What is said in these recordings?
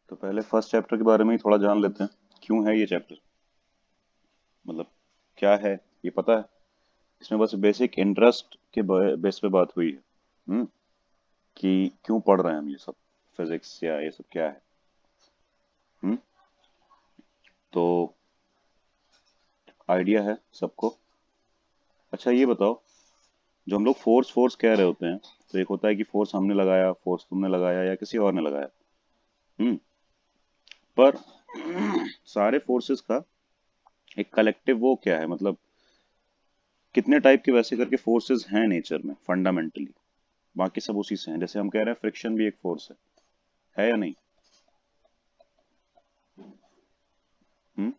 तो पहले first chapter के बारे में ही थोड़ा जान लेते हैं। क्यों है ये चैप्टर, मतलब क्या है ये पता है? इसमें बस बेसिक इंटरेस्ट के बेस पे बात हुई है। कि क्यों पढ़ रहे हैं हम ये सब, फिजिक्स या ये सब क्या है। हम्म तो आइडिया है सबको। अच्छा ये बताओ, जो हम लोग फोर्स फोर्स कह रहे होते हैं, तो एक होता है कि फोर्स हमने लगाया, फोर्स तुमने लगाया या किसी और ने लगाया। हम्म पर सारे फोर्सेस का एक कलेक्टिव वो क्या है, मतलब कितने टाइप के वैसे करके फोर्सेस हैं नेचर में फंडामेंटली। बाकी सब उसी से हैं। जैसे हम कह रहे हैं फ्रिक्शन भी एक फोर्स है या नहीं? हम्म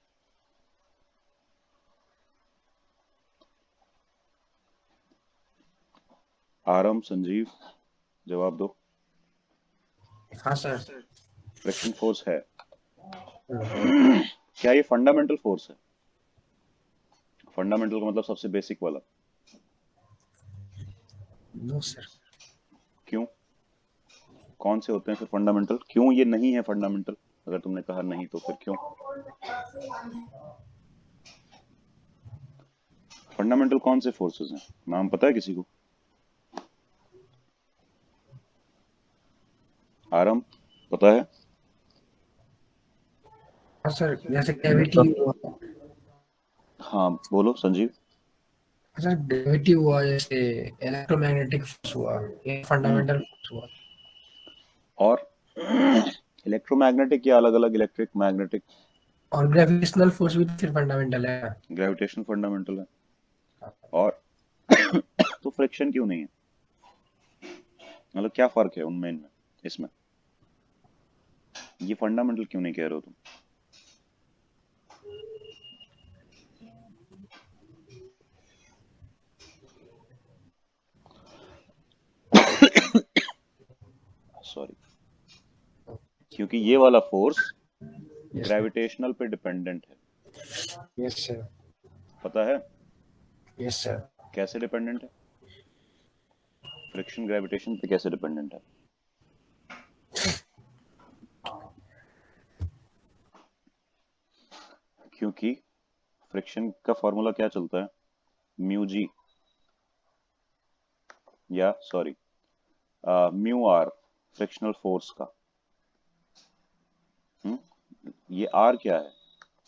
आरम, संजीव, जवाब दो। हाँ सर। फ्रिक्शन फोर्स है। क्या ये फंडामेंटल फोर्स है? फंडामेंटल का मतलब सबसे बेसिक वाला। No sir. क्यों? कौन से होते हैं फिर फंडामेंटल? क्यों ये नहीं है फंडामेंटल? अगर तुमने कहा नहीं तो फिर क्यों? फंडामेंटल कौन से फोर्सेस हैं, नाम पता है किसी को? आरम, पता है? हाँ सर, जैसे ग्रेविटी हुआ। हाँ बोलो संजीव। सर ग्रेविटी हुआ, जैसे इलेक्ट्रोमैग्नेटिक फोर्स हुआ, ये हम्म फंडामेंटल फोर्स हुआ। और इलेक्ट्रोमैग्नेटिक या अलग अलग, इलेक्ट्रिक मैग्नेटिक? और ग्रेविटेशनल फोर्स भी तो फिर फंडामेंटल है। ग्रेविटेशन फंडामेंटल है। और तो फ्रिक्शन क्यों नहीं है? मतलब क्या फर्क है उनमें, इनमें, इसमें? ये फंडामेंटल क्यों नहीं कह रहे हो तुम? सॉरी। क्योंकि ये वाला फोर्स यस सर। ग्रेविटेशनल पे डिपेंडेंट है। Yes sir. पता है यस सर। कैसे डिपेंडेंट है? फ्रिक्शन ग्रेविटेशन पे कैसे डिपेंडेंट है? क्योंकि फ्रिक्शन का फॉर्मूला क्या चलता है? म्यू जी, या sorry mu R, frictional force का। ये आर क्या है?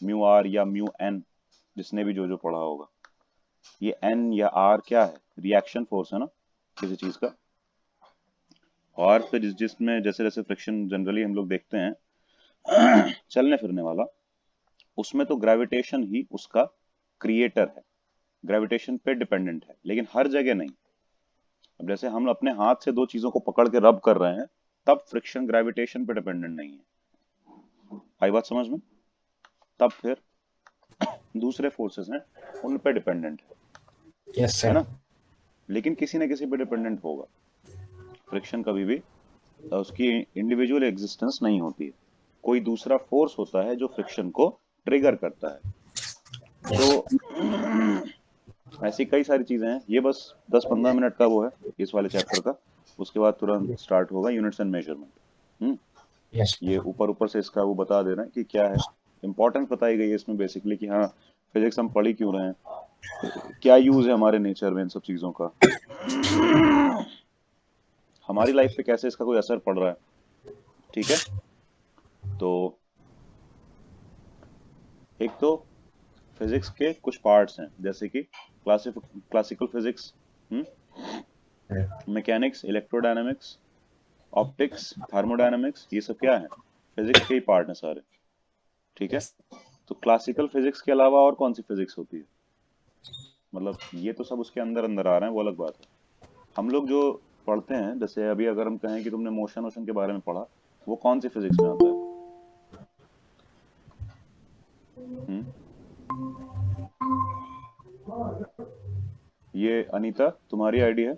म्यू आर या म्यू एन, जिसने भी जो जो पढ़ा होगा। ये एन या आर क्या है? रिएक्शन फोर्स है ना किसी चीज का। और फिर जिसमें जैसे जैसे फ्रिक्शन जनरली हम लोग देखते हैं चलने फिरने वाला, उसमें तो ग्रेविटेशन ही उसका क्रिएटर है, ग्रेविटेशन पे डिपेंडेंट है, लेकिन हर जगह नहीं। अब जैसे हम अपने हाथ से दो चीजों को पकड़ के रब कर रहे हैं, तब फ्रिक्शन ग्रेविटेशन पे डिपेंडेंट नहीं है। आई बात समझ में? तब फिर दूसरे फोर्सेस हैं, उन पे डिपेंडेंट यस है सर। ना? लेकिन किसी न किसी पे डिपेंडेंट होगा। फ्रिक्शन कभी भी उसकी इंडिविजुअल एग्जिस्टेंस नहीं होती है। कोई दूसरा फोर्स होता है जो फ्रिक्शन को ट्रिगर करता है। यस। तो ऐसी कई सारी चीजें हैं। ये बस 10-15 मिनट का वो है इस वाले चैप्टर का। उसके बाद तुरंत स्टार्ट होगा units and measurement. Hmm yes ये ऊपर ऊपर से इसका वो बता दे रहे हैं कि क्या है, इंपॉर्टेंस बताई गई है इसमें बेसिकली कि हाँ फिजिक्स हम पढ़ ही क्यों रहे हैं, क्या यूज है हमारे नेचर में इन सब चीजों का, हमारी लाइफ पे कैसे इसका कोई असर पड़ रहा है। ठीक है। तो एक तो फिजिक्स के कुछ पार्ट्स हैं, जैसे कि classical physics, mechanics, electrodynamics, optics, thermodynamics, ये सब क्या है? फिजिक्स के ही पार्ट हैं सारे। ठीक है। यस। तो क्लासिकल फिजिक्स के अलावा और कौन सी फिजिक्स होती है? मतलब ये तो सब उसके अंदर अंदर आ रहे हैं, वो अलग बात है। हम लोग जो पढ़ते हैं, जैसे अभी अगर हम कहें कि तुमने मोशन वोशन के बारे में पढ़ा, वो कौन सी फिजिक्स में आता है? हम्म ये अनीता तुम्हारी आईडी है?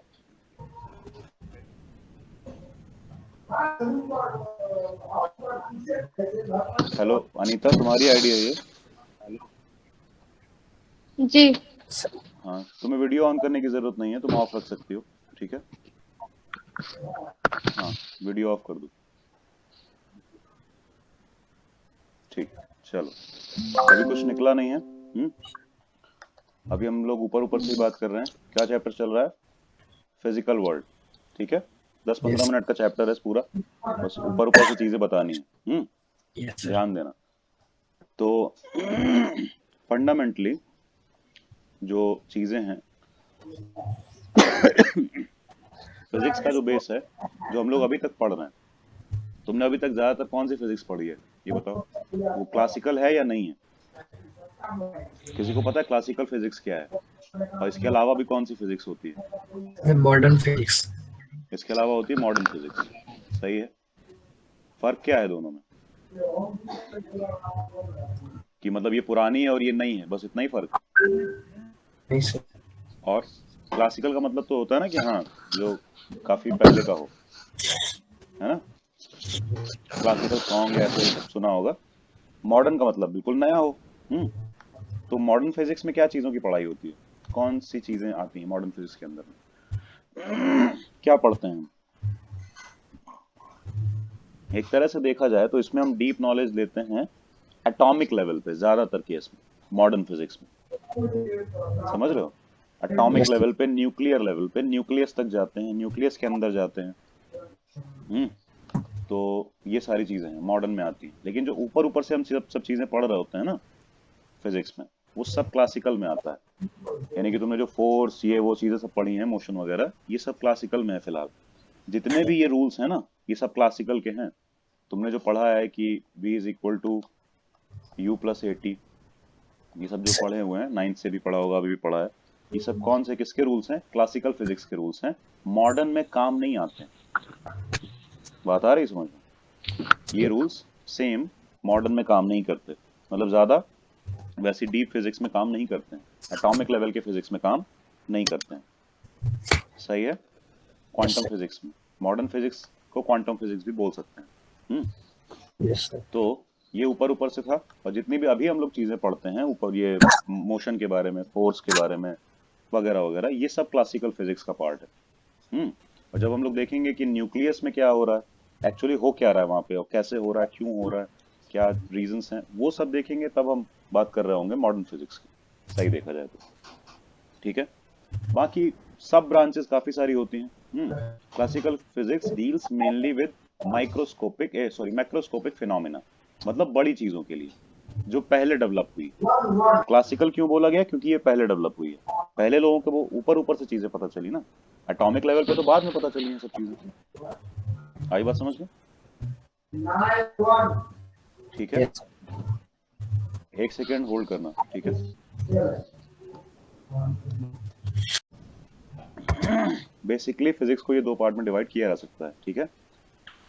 हेलो अनीता, तुम्हारी आईडी है ये? जी। हाँ, तुम्हें वीडियो ऑन करने की जरूरत नहीं है, तुम ऑफ रख सकती हो। ठीक है। हाँ, वीडियो ऑफ कर दो। ठीक, चलो अभी कुछ निकला नहीं है। अभी हम लोग ऊपर ऊपर से ही बात कर रहे हैं। क्या चैप्टर चल रहा है? Physical world. ठीक है, 10-15 यस मिनट का चैप्टर है पूरा, बस ऊपर ऊपर से चीजें बतानी है। Yes sir. ध्यान देना। तो फंडामेंटली जो चीजें हैं, फिजिक्स का जो बेस है, जो हम लोग अभी तक पढ़ रहे हैं, तुमने अभी तक ज्यादातर कौन सी फिजिक्स पढ़ी है ये बताओ? वो क्लासिकल है या नहीं है? किसी को पता है क्लासिकल फिजिक्स क्या है? और इसके अलावा भी कौन सी फिजिक्स होती है? Modern physics. इसके अलावा होती है मॉडर्न फिजिक्स। सही है। फर्क क्या है दोनों में? कि मतलब ये पुरानी है और ये नई है, बस इतना ही फर्क है। नहीं सर। और क्लासिकल का मतलब तो होता है ना कि हाँ, जो काफी पहले का हो, है ना? क्लासिकल सॉन्ग या ऐसे सुना होगा। मॉडर्न का मतलब बिल्कुल नया हो। हम्म तो मॉडर्न फिजिक्स में क्या चीजों की पढ़ाई होती है? कौन सी चीजें आती हैं मॉडर्न फिजिक्स के अंदर में? क्या पढ़ते हैं हम? एक तरह से देखा जाए तो इसमें हम डीप नॉलेज लेते हैं एटॉमिक लेवल पे, ज्यादातर केस में मॉडर्न फिजिक्स में। समझ रहे हो? एटॉमिक यस लेवल पे, न्यूक्लियर लेवल पे, न्यूक्लियस तक जाते हैं, न्यूक्लियस के अंदर जाते हैं। हम्म तो ये सारी चीजें हैं मॉडर्न में आती हैं, लेकिन जो ऊपर ऊपर से हम सब सब चीजें पढ़ रहे होते हैं ना फिजिक्स में, वो सब क्लासिकल में आता है। यानी कि तुमने जो फोर्स, ये वो चीजें सब पढ़ी हैं, मोशन वगैरह, ये सब क्लासिकल में है फिलहाल। जितने भी ये रूल्स हैं ना, ये सब क्लासिकल के हैं। तुमने जो पढ़ा है कि V = U+80, ये सब जो पढ़े हुए हैं, 9th से भी पढ़ा होगा, अभी भी पढ़ा है। ये सब कौन से किसके रूल्स हैं? क्लासिकल फिजिक्स के रूल्स हैं। मॉडर्न में काम नहीं आते हैं। बात आ रही समझ में? ये रूल्स सेम मॉडर्न में काम नहीं करते, मतलब ज्यादा वैसी डीप फिजिक्स में काम नहीं करते हैं, एटॉमिक लेवल के फिजिक्स में काम नहीं करते हैं। सही है। Yes quantum sir. फिजिक्स में, मॉडर्न फिजिक्स को क्वांटम फिजिक्स भी बोल सकते हैं। हम्म यस सर। तो ये ऊपर ऊपर से था। और जितनी भी अभी हम लोग चीजें पढ़ते हैं ऊपर, ये मोशन के बारे में, फोर्स के बारे में, वगैरह वगैरह, ये सब क्लासिकल फिजिक्स का पार्ट है। और जब हम लोग देखेंगे कि न्यूक्लियस में क्या हो रहा है, एक्चुअली हो क्या रहा है वहां पे, और कैसे हो रहा है, क्यों हो रहा है, क्या रीजंस हैं, वो सब देखेंगे, तब हम बात कर रहे होंगे मॉडर्न फिजिक्स की। सही देखा जाए तो। ठीक है। बाकी सब ब्रांचेस काफी सारी होती हैं। Classical physics deals mainly with macroscopic phenomena, मतलब बड़ी चीजों के लिए जो पहले डेवलप हुई। क्लासिकल क्यों बोला गया? क्योंकि ये पहले डेवलप हुई है। पहले लोगों को वो ऊपर ऊपर से चीजें पता चली ना, एटॉमिक लेवल पे तो बाद में पता चली हैं सब चीजें। आई बात समझ में? ठीक है, यस। एक सेकेंड होल्ड करना। ठीक है। बेसिकली फिजिक्स को ये दो पार्ट में डिवाइड किया जा सकता है। ठीक है।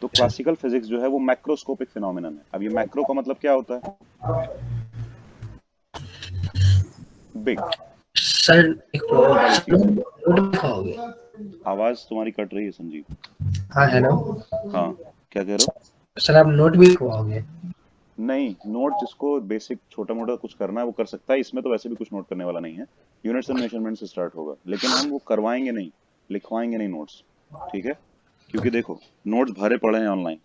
तो क्लासिकल फिजिक्स जो है वो मैक्रोस्कोपिक फिनोमेनन है। अब ये मैक्रो का मतलब क्या होता है? बिग, सर एक बड़ी चीजें। नोट दिखाओगे? आवाज तुम्हारी कट रही है संजीव। हाँ हेलो। हाँ, क्या कह रहे हो? सर आप नोट भी लिखवाओगे? नहीं, नोट जिसको बेसिक छोटा मोटा कुछ करना है वो कर सकता है, इसमें तो वैसे भी कुछ नोट करने वाला नहीं है। यूनिट्स एंड मेजरमेंट से स्टार्ट होगा, लेकिन हम वो करवाएंगे नहीं, लिखवाएंगे नहीं नोट्स। ठीक है। क्योंकि देखो, नोट्स भरे पड़े हैं ऑनलाइन,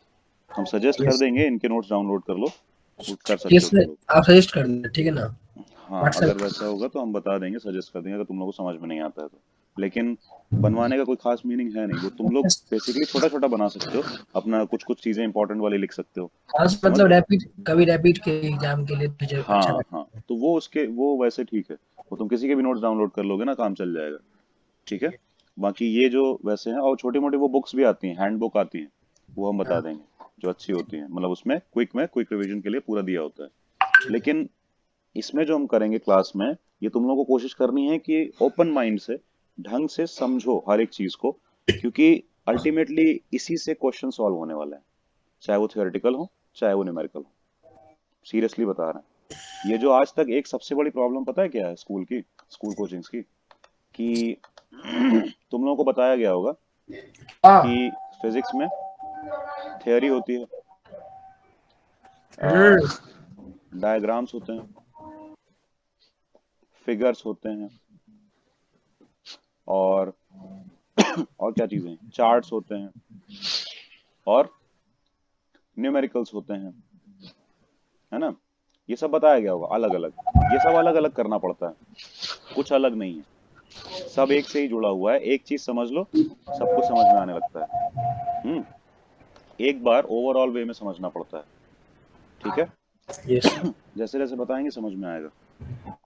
हम सजेस्ट कर यस। देंगे इनके नोट्स डाउनलोड कर लो, वो कर सकते यस हो तुम सर, लोग। आप सजेस्ट कर देना ठीक है ना? हाँ, अगर व्हाट्सएप। वैसा होगा तो हम बता देंगे, सजेस्ट कर देंगे, अगर तुम लोगों को समझ में नहीं आता है तो। लेकिन बनवाने का कोई खास मीनिंग है नहीं, वो तुम लोग बेसिकली छोटा छोटा बना सकते हो, अपना कुछ कुछ चीजें इंपॉर्टेंट वाली लिख सकते हो। हाँ समझ मतलब रहे हो? रैपिड, कभी रैपिड के एग्जाम के लिए तो अच्छा हाँ लगता हाँ, तो वो उसके वो वैसे ठीक है, वो तुम किसी के भी नोट्स डाउनलोड कर लोगे ना, काम चल जाएगा। ठीक है। बाकी ये जो वैसे हैं, और छोटी मोटी वो बुक्स भी आती हैं, हैंड बुक आती हैं, वो हम है। बता देंगे, जो अच्छी होती हैं, मतलब उसमें क्विक रिवीजन के लिए पूरा दिया होता है। लेकिन इसमें जो हम करेंगे क्लास में, ये तुम लोगों को कोशिश करनी है कि ओपन माइंड से, ढंग से समझो हर एक चीज को, क्योंकि अल्टीमेटली इसी से क्वेश्चन सॉल्व होने वाला है, चाहे वो थियोरेटिकल हो, चाहे वो न्यूमेरिकल हो। सीरियसली बता रहे हैं। ये जो आज तक एक सबसे बड़ी प्रॉब्लम पता है क्या है स्कूल की, स्कूल कोचिंग्स की, कि तुम लोगों को बताया गया होगा हाँ। कि फिजिक्स में थियोरी होती है, हम्म। डायग्राम्स होते हैं, फिगर्स होते हैं, और और क्या चीजें हैं, चार्ट्स होते हैं, और न्यूमेरिकल्स होते हैं, है ना। ये सब बताया गया होगा अलग अलग, ये सब अलग अलग करना पड़ता है, कुछ अलग नहीं है, सब एक से ही जुड़ा हुआ है। एक चीज समझ लो, सब कुछ समझ में आने लगता है। हम्म। एक बार ओवरऑल वे में समझना पड़ता है, ठीक है। Yes. जैसे जैसे बताएंगे समझ में आएगा।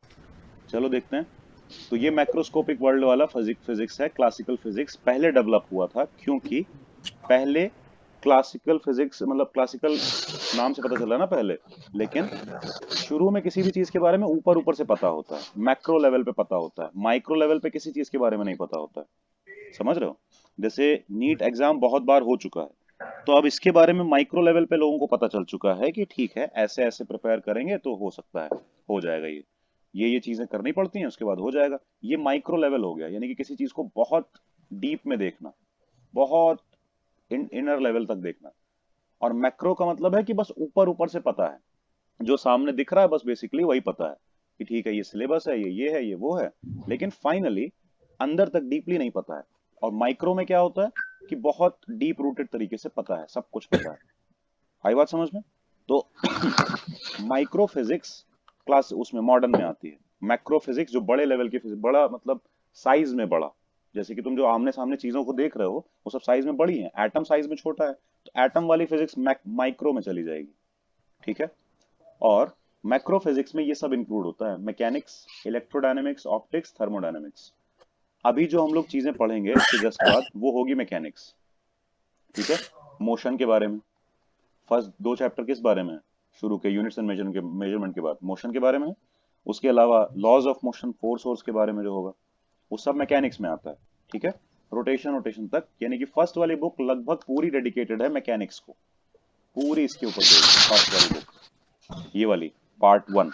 चलो देखते हैं। तो ये मैक्रोस्कोपिक वर्ल्ड वाला फिजिक्स है। क्लासिकल फिजिक्स पहले डेवलप हुआ था, क्योंकि पहले क्लासिकल फिजिक्स मतलब क्लासिकल नाम से पता चला ना पहले, लेकिन शुरू में किसी भी चीज के बारे में ऊपर ऊपर से पता होता है, मैक्रो लेवल पे पता होता है, माइक्रो लेवल पे किसी चीज के बारे में नहीं पता होता है। समझ रहे हो। जैसे नीट एग्जाम बहुत बार हो चुका है, तो अब इसके बारे में माइक्रो लेवल पे लोगों को पता चल चुका है कि ठीक है ऐसे ऐसे प्रिपेयर करेंगे तो हो सकता है, हो जाएगा ये चीजें करनी पड़ती हैं, उसके बाद हो जाएगा। ये माइक्रो लेवल हो गया, यानी कि किसी चीज को बहुत डीप में देखना, बहुत इनर लेवल तक देखना। और मैक्रो का मतलब है कि बस ऊपर ऊपर से पता है, जो सामने दिख रहा है बस बेसिकली वही पता है कि ठीक है ये सिलेबस है, ये है, ये वो है, लेकिन फाइनली अंदर तक डीपली नहीं पता है। और माइक्रो में क्या होता है कि बहुत डीप रूटेड तरीके से पता है, सब कुछ पता है। आई बात समझ में। तो माइक्रो फिजिक्स क्लास उसमें मॉडर्न में आती है। मैक्रो फिजिक्स जो बड़े लेवल की फिजिक्स, बड़ा मतलब साइज में बड़ा, जैसे कि तुम जो आमने सामने चीजों को देख रहे हो वो सब साइज में बड़ी है, एटम साइज में छोटा है, तो एटम वाली फिजिक्स माइक्रो में चली जाएगी, ठीक है। और मैक्रो फिजिक्स में ये सब इंक्लूड होता है, मैकेनिक्स, इलेक्ट्रोडायनेमिक्स, ऑप्टिक्स, थर्मोडायनेमिक्स। अभी जो हम लोग चीजें पढ़ेंगे इसके जस्ट बाद वो होगी मैकेनिक्स, ठीक है। मोशन के बारे में, फर्स्ट दो चैप्टर किस बारे में है, शुरू के यूनिट्स एंड मेजरमेंट के बाद मोशन के बारे में है। उसके अलावा laws of motion, force source के बारे में जो होगा वो सब मैकेनिक्स में आता है, ठीक है। रोटेशन रोटेशन तक, यानी कि फर्स्ट वाली बुक लगभग पूरी डेडिकेटेड है मैकेनिक्स को, पूरी इसके ऊपर बेस्ड है फर्स्ट वाली बुक, ये वाली पार्ट वन,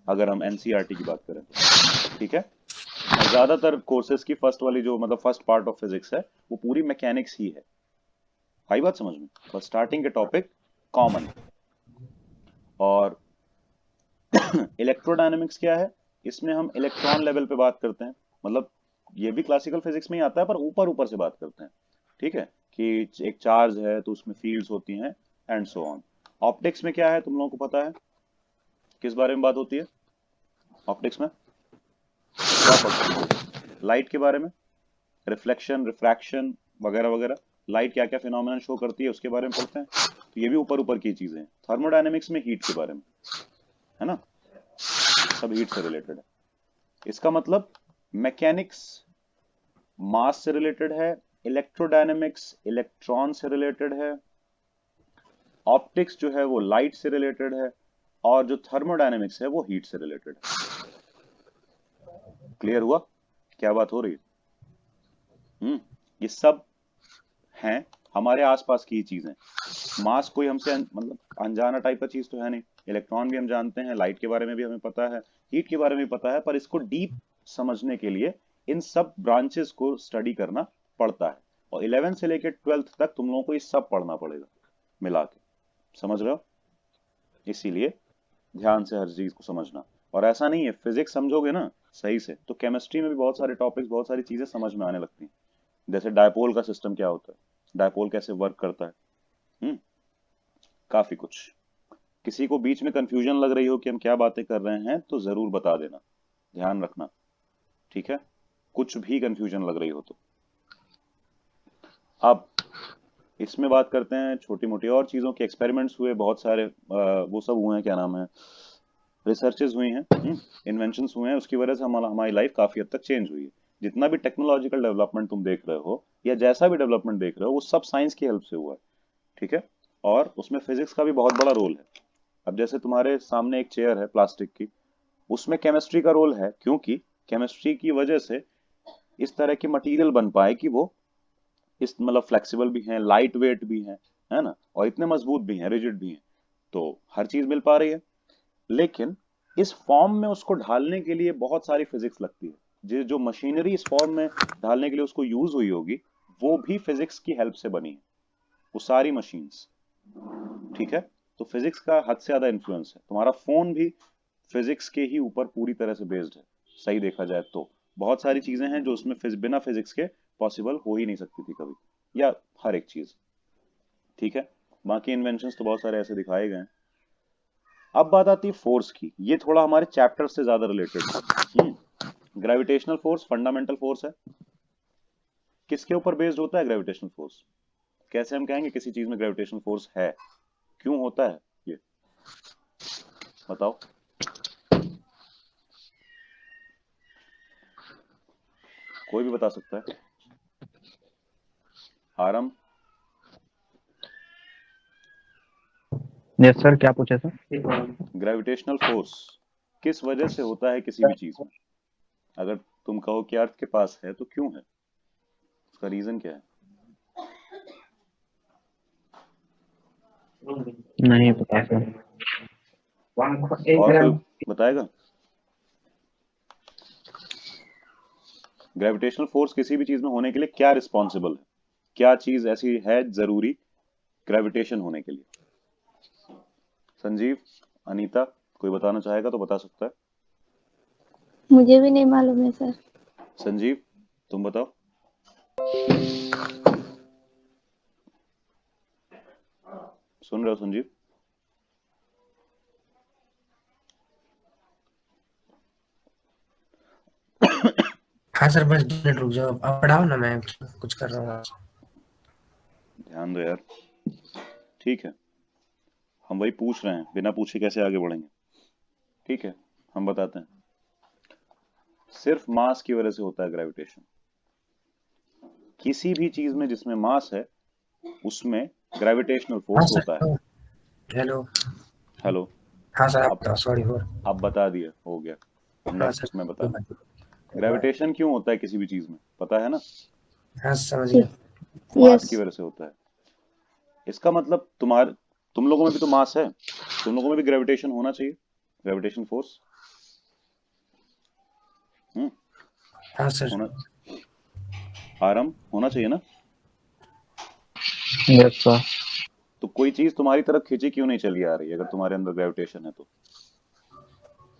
अगर हम एनसीईआरटी की बात करें तो, ठीक है। और ज्यादातर कोर्सेज की फर्स्ट वाली जो मतलब फर्स्ट पार्ट ऑफ फिजिक्स है वो पूरी मैकेनिक्स ही है। आई बात समझ में। तो स्टार्टिंग के टॉपिक कॉमन। और इलेक्ट्रोडायनेमिक्स क्या है, इसमें हम इलेक्ट्रॉन लेवल पे बात करते हैं, मतलब ये भी क्लासिकल फिजिक्स में ही आता है पर ऊपर ऊपर से बात करते हैं, ठीक है। कि एक चार्ज है तो उसमें फील्ड्स होती हैं एंड सो ऑन। ऑप्टिक्स में क्या है तुम लोगों को पता है, किस बारे में बात होती है ऑप्टिक्स में, क्या पढ़ते हैं हम लोग, लाइट के बारे में, रिफ्लेक्शन, रिफ्रैक्शन वगैरह वगैरह, लाइट क्या क्या फिनोमेना शो करती है उसके बारे में पढ़ते हैं। तो ये भी ऊपर ऊपर की चीजें हैं। थर्मोडायनेमिक्स में हीट के बारे में, है ना, सब हीट से रिलेटेड है। इसका मतलब मैकेनिक्स मास से रिलेटेड है, इलेक्ट्रोडायनेमिक्स इलेक्ट्रॉन से रिलेटेड है, ऑप्टिक्स जो है वो लाइट से रिलेटेड है, और जो थर्मोडायनेमिक्स है वो हीट से रिलेटेड है। क्लियर हुआ क्या बात हो रही है। ये सब हैं हमारे आसपास की चीजें। मास कोई हमसे मतलब अनजाना टाइप का चीज तो है नहीं, इलेक्ट्रॉन भी हम जानते हैं, लाइट के बारे में भी हमें पता है, हीट के बारे में भी पता है, पर इसको डीप समझने के लिए इन सब ब्रांचेस को स्टडी करना पड़ता है। और 11 से लेकर 12th तक तुम लोगों को ये सब पढ़ना पड़ेगा मिला के, समझ रहे हो। इसीलिए ध्यान से हर चीज को समझना। और ऐसा नहीं है फिजिक्स समझोगे ना सही से तो केमिस्ट्री में भी बहुत सारे टॉपिक्स, बहुत सारी चीजें समझ में आने लगती हैं। जैसे डायपोल का सिस्टम क्या होता है, डायपोल कैसे वर्क करता है, हम्म, काफी कुछ। किसी को बीच में कंफ्यूजन लग रही हो कि हम क्या बातें कर रहे हैं तो जरूर बता देना, ध्यान रखना, ठीक है। कुछ भी कंफ्यूजन लग रही हो तो। अब इसमें बात करते हैं छोटी मोटी और चीजों के, एक्सपेरिमेंट्स हुए बहुत सारे, वो सब हुए हैं, क्या नाम है, रिसर्चेज हुई हैं, इन्वेंशंस हुए हैं, उसकी वजह से हमारी लाइफ काफी हद तक चेंज हुई है। जितना भी टेक्नोलॉजिकल डेवलपमेंट तुम देख रहे हो या जैसा भी डेवलपमेंट देख रहे हो वो सब साइंस की हेल्प से हुआ है, ठीक है। और उसमें फिजिक्स का भी बहुत बड़ा रोल है। अब जैसे तुम्हारे सामने एक चेयर है प्लास्टिक की, उसमें केमिस्ट्री का रोल है, क्योंकि केमिस्ट्री की वजह से इस तरह की मटेरियल बन पाए कि वो इस मतलब फ्लेक्सिबल भी हैं, लाइट वेट भी हैं, है ना, और इतने मजबूत भी हैं, रिजिड भी हैं। तो हर चीज मिल पा रही है, लेकिन इस फॉर्म में उसको ढालने के लिए बहुत सारी फिजिक्स लगती है। जो मशीनरी इस फॉर्म में ढालने के लिए उसको यूज हुई होगी वो भी फिजिक्स की हेल्प से बनी है, वो सारी मशीन्स, ठीक है। तो फिजिक्स का हद से ज्यादा इन्फ्लुएंस है, तुम्हारा फोन भी फिजिक्स के ही ऊपर पूरी तरह से बेस्ड है, सही देखा जाए तो। बहुत सारी चीजें हैं जो उसमें बिना फिजिक्स के पॉसिबल हो ही नहीं सकती थी कभी, या हर एक चीज, ठीक है। बाकी इन्वेंशंस तो बहुत सारे ऐसे दिखाए गए हैं। अब बात आती है फोर्स की, ये थोड़ा हमारे चैप्टर से ज्यादा रिलेटेड है। ग्रेविटेशनल फोर्स फंडामेंटल फोर्स है। किसके ऊपर बेस्ड होता है ग्रेविटेशनल फोर्स? कैसे हम कहेंगे किसी चीज में ग्रेविटेशनल फोर्स है? क्यों होता है ये बताओ। कोई भी बता सकता है। आरम। यस सर, क्या पूछे सर? ग्रेविटेशनल फोर्स किस वजह से होता है किसी भी चीज में? अगर तुम कहो कि अर्थ के पास है तो क्यों है, उसका रीजन क्या है? नहीं पता सर। और कोई बताएगा? ग्रेविटेशनल फोर्स किसी भी चीज में होने के लिए क्या रिस्पॉन्सिबल है? क्या चीज ऐसी है जरूरी ग्रेविटेशन होने के लिए? संजीव, अनीता, कोई बताना चाहेगा तो बता सकता है। मुझे भी नहीं मालूम है सर। संजीव, तुम बताओ। सुन रहे हो संजीव? हाँ सर, बस 2 मिनट रुक जाओ, आप पढ़ाओ ना, मैं कुछ कर रहा हूँ। ध्यान दो यार। ठीक है, हम वही पूछ रहे हैं, बिना पूछे कैसे आगे बढ़ेंगे। ठीक है, हम बताते हैं। सिर्फ मास की वजह से होता है ग्रेविटेशन। किसी भी चीज में जिसमें मास है उसमें ग्रेविटेशनल हाँ फोर्स सर। होता है। हेलो। हेलो। हाँ सर, आप अब बताओ, सॉरी फॉर। अब बता दिया, हो गया। हाँ नेक्स्ट सर। मैं बता रहा हूँ। ग्रेविटेशन क्यों होता है किसी भी चीज में, पता है ना? हाँ समझ गया। ठीक। मास यस। की वजह से होता है। इसका मतलब तुम लोगों में भी तो मास है, तुम लोगों में भी ग्रेविटेशन होना चाहिए, ग्रेविटेशन फोर्स। हाँ सर। होना, आरम होना चाहिए ना? Yes sir. तो कोई चीज तुम्हारी तरफ खींची क्यों नहीं चली आ रही अगर तुम्हारे अंदर ग्रेविटेशन है तो?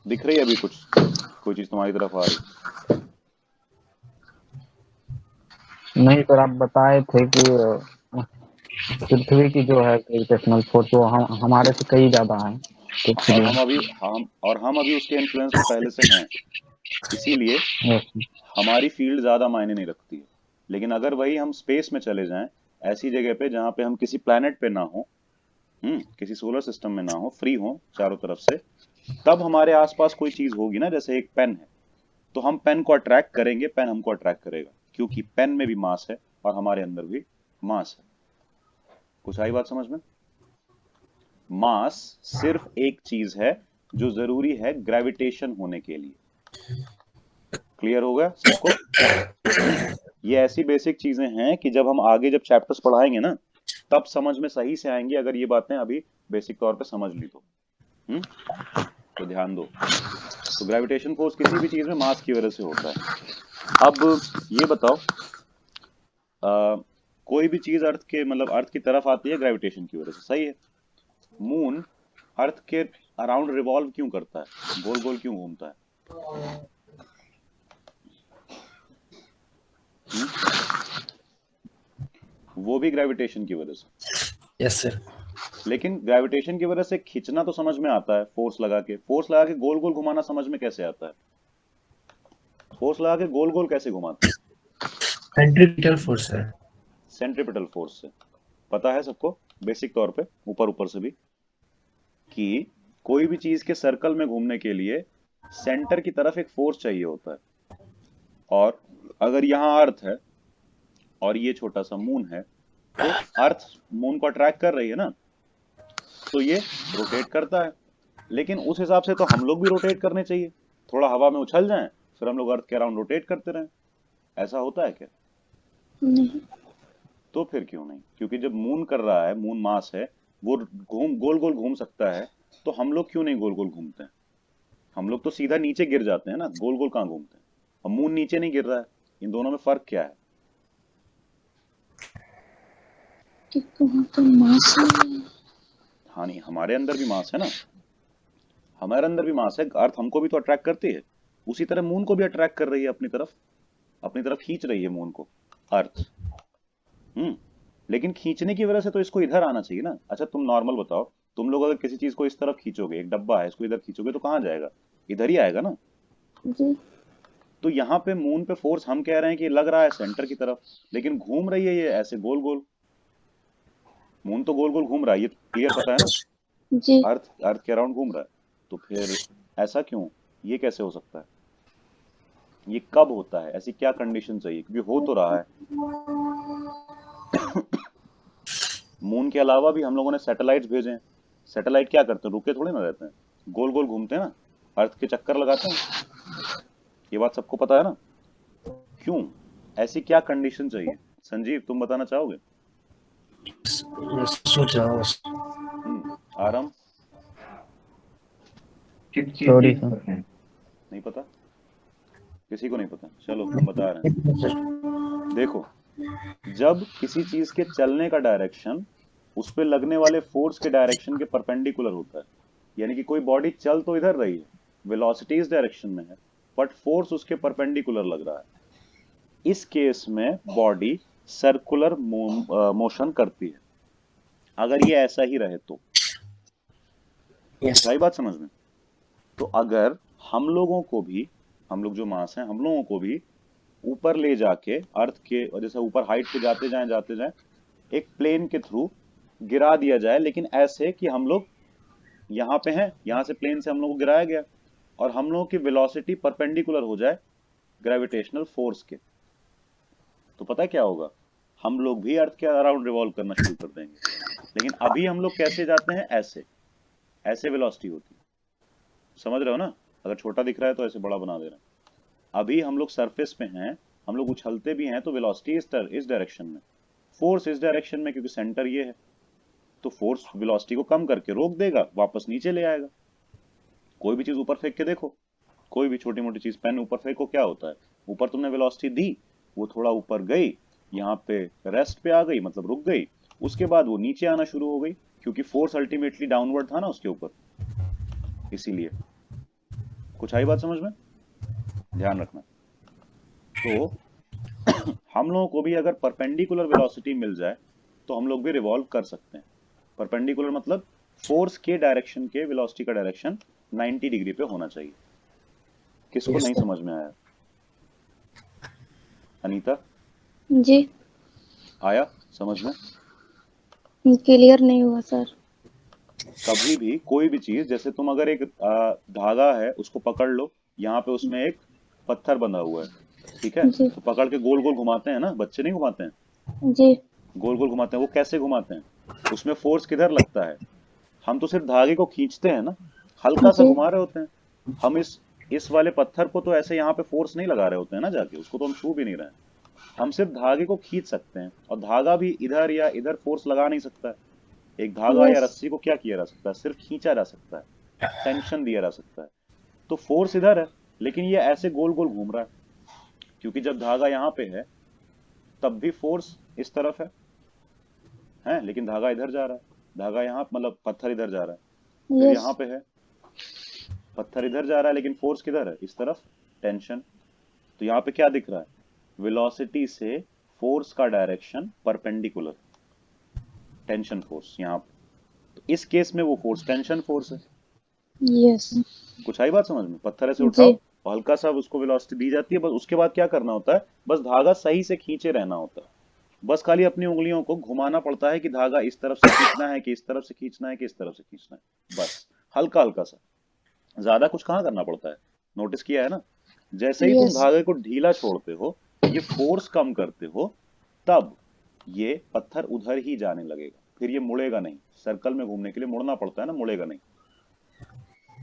दिख रही है अभी कुछ, कोई चीज तुम्हारी तरफ आ रही? नहीं सर, आप बताए थे कि पृथ्वी की जो है ग्रेविटेशनल फोर्स वो हमारे से कई ज्यादा है, तो और इसलिए। हम अभी उसके इन्फ्लुएंस में पहले से हैं, इसीलिए यस सर। हमारी फील्ड ज्यादा मायने नहीं रखती है। लेकिन अगर वही हम स्पेस में चले जाएं, ऐसी जगह पे जहां पे हम किसी प्लेनेट पे ना हो, किसी सोलर सिस्टम में ना हो, फ्री हो चारों तरफ से, तब हमारे आसपास कोई चीज होगी ना, जैसे एक पेन है, तो हम पेन को अट्रैक्ट करेंगे, पेन हमको अट्रैक्ट करेगा, क्योंकि पेन में भी मास है और हमारे अंदर भी मास है। कुछ आई बात समझ में? मास सिर्फ एक चीज है जो जरूरी है ग्रेविटेशन होने के लिए। क्लियर हो गया सबको? ये ऐसी बेसिक चीजें हैं कि जब हम आगे जब चैप्टर्स पढ़ाएंगे ना, तब समझ में सही से आएंगी, अगर ये बातें अभी बेसिक तौर पे समझ ली तो। हम्म तो ध्यान दो। तो ग्रेविटेशन फोर्स किसी भी चीज में मास की वजह से होता है। अब ये बताओ, कोई भी चीज अर्थ के मतलब अर्थ की तरफ आती है ग्रेविटेशन की वजह से, सही है? मून अर्थ के अराउंड रिवॉल्व क्यों करता है, गोल गोल क्यों घूमता है? वो भी ग्रेविटेशन की वजह से। Yes sir. लेकिन ग्रेविटेशन की वजह से खींचना तो समझ में आता है, फोर्स लगा के गोल गोल घुमाना समझ में कैसे आता है? फोर्स लगा के गोल गोल कैसे घुमाते हैं? Centripetal force sir. Centripetal force से। पता है सबको बेसिक तौर पे, ऊपर ऊपर से भी, कि कोई भी चीज के सर्कल में घूमने के लिए सेंटर की तरफ एक फोर्स चाहिए होता है। और अगर यहाँ अर्थ है और ये छोटा सा मून है, तो अर्थ मून को अट्रैक्ट कर रही है ना, तो ये रोटेट करता है। लेकिन उस हिसाब से तो हम लोग भी रोटेट करने चाहिए, थोड़ा हवा में उछल जाएं, फिर हम लोग अर्थ के अराउंड रोटेट करते रहें। ऐसा होता है क्या? नहीं। तो फिर क्यों नहीं? क्योंकि जब मून कर रहा है, मून मास है, वो गोल गोल घूम सकता है, तो हम लोग क्यों नहीं गोल गोल घूमते हैं? हम लोग तो सीधा नीचे गिर जाते हैं ना, गोल गोल कहाँ घूमते हैं? और मून नीचे नहीं गिर रहा है, इन दोनों में फर्क क्या है? क्योंकि वहाँ तो मास नहीं है। हाँ नहीं, हमारे अंदर भी मास है ना, हमारे अंदर भी मास है, अर्थ हमको भी तो अट्रैक्ट करती है, उसी तरह मून को भी अट्रैक्ट कर रही है अपनी तरफ खींच रही है मून को अर्थ। लेकिन खींचने की वजह से तो इसको इधर आना चाहिए ना। अच्छा तुम नॉर्मल बताओ, तुम लोग अगर किसी चीज को इस तरफ खींचोगे, एक डब्बा है, इसको इधर खींचोगे तो कहाँ जाएगा? इधर ही आएगा ना। जी तो यहाँ पे मून पे फोर्स हम कह रहे हैं कि लग रहा है सेंटर की तरफ, लेकिन घूम रही है ये ऐसे गोल गोल। मून तो गोल गोल घूम रहा है, ये क्लियर पता है ना। जी अर्थ के अराउंड घूम रहा है, तो फिर ऐसा क्यों? ये कैसे हो सकता है? ये कब होता है? ऐसी क्या कंडीशन चाहिए? क्योंकि हो तो रहा है। मून के अलावा भी हम लोगों ने सैटेलाइट्स भेजे हैं। सैटेलाइट क्या करते हैं? रुके थोड़ी ना रहते हैं, गोल गोल घूमते हैं ना, अर्थ के चक्कर लगाते हैं। ये बात सबको पता है ना। क्यों? ऐसी क्या कंडीशन चाहिए? संजीव तुम बताना चाहोगे? सोच रहा हूँ बस। आराम सॉरी सर। नहीं पता, किसी को नहीं पता। चलो हम बता रहे हैं। देखो, जब किसी चीज के चलने का डायरेक्शन उस पे लगने वाले फोर्स के डायरेक्शन के परपेंडिकुलर होता है, यानी कि कोई बॉडी चल तो इधर रही है, वेलोसिटी इस डायरेक्शन में है, बट फोर्स उसके परपेंडिकुलर लग रहा है, इस केस में बॉडी सर्कुलर मोशन करती है। अगर ये ऐसा ही रहे तो Yes. सही बात समझ में। तो अगर हम लोगों को भी, हम लोग जो मास हैं, हम लोगों को भी ऊपर ले जाके अर्थ के, और जैसे ऊपर हाइट पे जाते जाएं एक प्लेन के थ्रू गिरा दिया जाए, लेकिन ऐसे कि हम लोग यहाँ पे हैं, यहाँ से प्लेन से हम लोग को गिराया गया और हम लोगों की वेलोसिटी परपेंडिकुलर हो जाए ग्रेविटेशनल फोर्स के, तो पता है क्या होगा? हम लोग भी अर्थ के अराउंड रिवॉल्व करना शुरू कर देंगे। लेकिन अभी हम लोग कैसे जाते हैं? ऐसे, ऐसे वेलोसिटी होती है, समझ रहे हो ना। अगर छोटा दिख रहा है तो ऐसे बड़ा बना दे रहे हैं। अभी हम लोग सरफेस पे हैं, हम लोग उछलते भी हैं तो वेलोसिटी इस डायरेक्शन में, फोर्स इस डायरेक्शन में, क्योंकि सेंटर ये है, तो फोर्स वेलोसिटी को कम करके रोक देगा, वापस नीचे ले आएगा। कोई भी चीज ऊपर फेंक के देखो, कोई भी छोटी मोटी चीज, पेन ऊपर फेंको, क्या होता है? ऊपर तुमने वेलोसिटी दी, वो थोड़ा ऊपर गई, यहाँ पे रेस्ट पे आ गई, मतलब रुक गई, उसके बाद वो नीचे आना शुरू हो गई, क्योंकि फोर्स अल्टीमेटली डाउनवर्ड था ना उसके ऊपर, इसीलिए। कुछ आई बात समझ में? ध्यान रखना। तो हम लोगों को भी अगर परपेंडिकुलर वेलोसिटी मिल जाए तो हम लोग भी रिवॉल्व कर सकते हैं। परपेंडिकुलर मतलब फोर्स के डायरेक्शन के वेलोसिटी का डायरेक्शन 90 डिग्री पे होना चाहिए। किसको Yes, नहीं sir. समझ में आया? अनीता, जी आया समझ में? क्लियर नहीं हुआ सर। कभी भी कोई भी चीज, जैसे तुम अगर एक धागा है उसको पकड़ लो, यहाँ पे उसमें एक पत्थर बंधा हुआ है, ठीक है, जी तो पकड़ के गोल गोल घुमाते हैं ना, बच्चे नहीं घुमाते हैं? जी गोल गोल घुमाते हैं, वो कैसे घुमाते हैं? उसमें फोर्स किधर लगता है? हम तो सिर्फ धागे को खींचते हैं ना, हल्का सा जी घुमा रहे होते हैं। हम इस वाले पत्थर को तो ऐसे यहाँ पे फोर्स नहीं लगा रहे होते हैं ना, जाके उसको तो हम छू भी नहीं रहे हैं। हम सिर्फ धागे को खींच सकते हैं, और धागा भी इधर या इधर फोर्स लगा नहीं सकता है। एक धागा या यस रस्सी को क्या किया जा सकता है? सिर्फ खींचा जा सकता है, टेंशन दिया जा सकता है। तो फोर्स इधर है, लेकिन ये ऐसे गोल गोल घूम रहा है, क्योंकि जब धागा यहाँ पे है तब भी फोर्स इस तरफ है, लेकिन धागा इधर जा रहा है, धागा यहाँ, मतलब पत्थर इधर जा रहा है, फिर यस यहाँ पे है, पत्थर इधर जा रहा है, लेकिन फोर्स किधर है? इस तरफ, टेंशन। तो यहाँ पे क्या दिख रहा है? वेलोसिटी से फोर्स का डायरेक्शन परपेंडिकुलर, टेंशन फोर्स यहाँ पे। तो इस केस में वो फोर्स टेंशन फोर्स है। यस कुछ आई बात समझ में? पत्थर ऐसे जी उठाओ और हल्का सा उसको वेलोसिटी दी जाती है, बस उसके बाद क्या करना होता है? बस धागा सही से खींचे रहना होता है, बस खाली अपनी उंगलियों को घुमाना पड़ता है कि धागा इस तरफ से खींचना है कि इस तरफ से खींचना है कि इस तरफ से खींचना है, बस हल्का हल्का सा, ज्यादा कुछ कहाँ करना पड़ता है। नोटिस किया है ना? जैसे ही तुम यस धागे को ढीला छोड़ते हो, ये फोर्स कम करते हो, तब ये पत्थर उधर ही जाने लगेगा, फिर ये मुड़ेगा नहीं। सर्कल में घूमने के लिए मुड़ना पड़ता है ना, मुड़ेगा नहीं।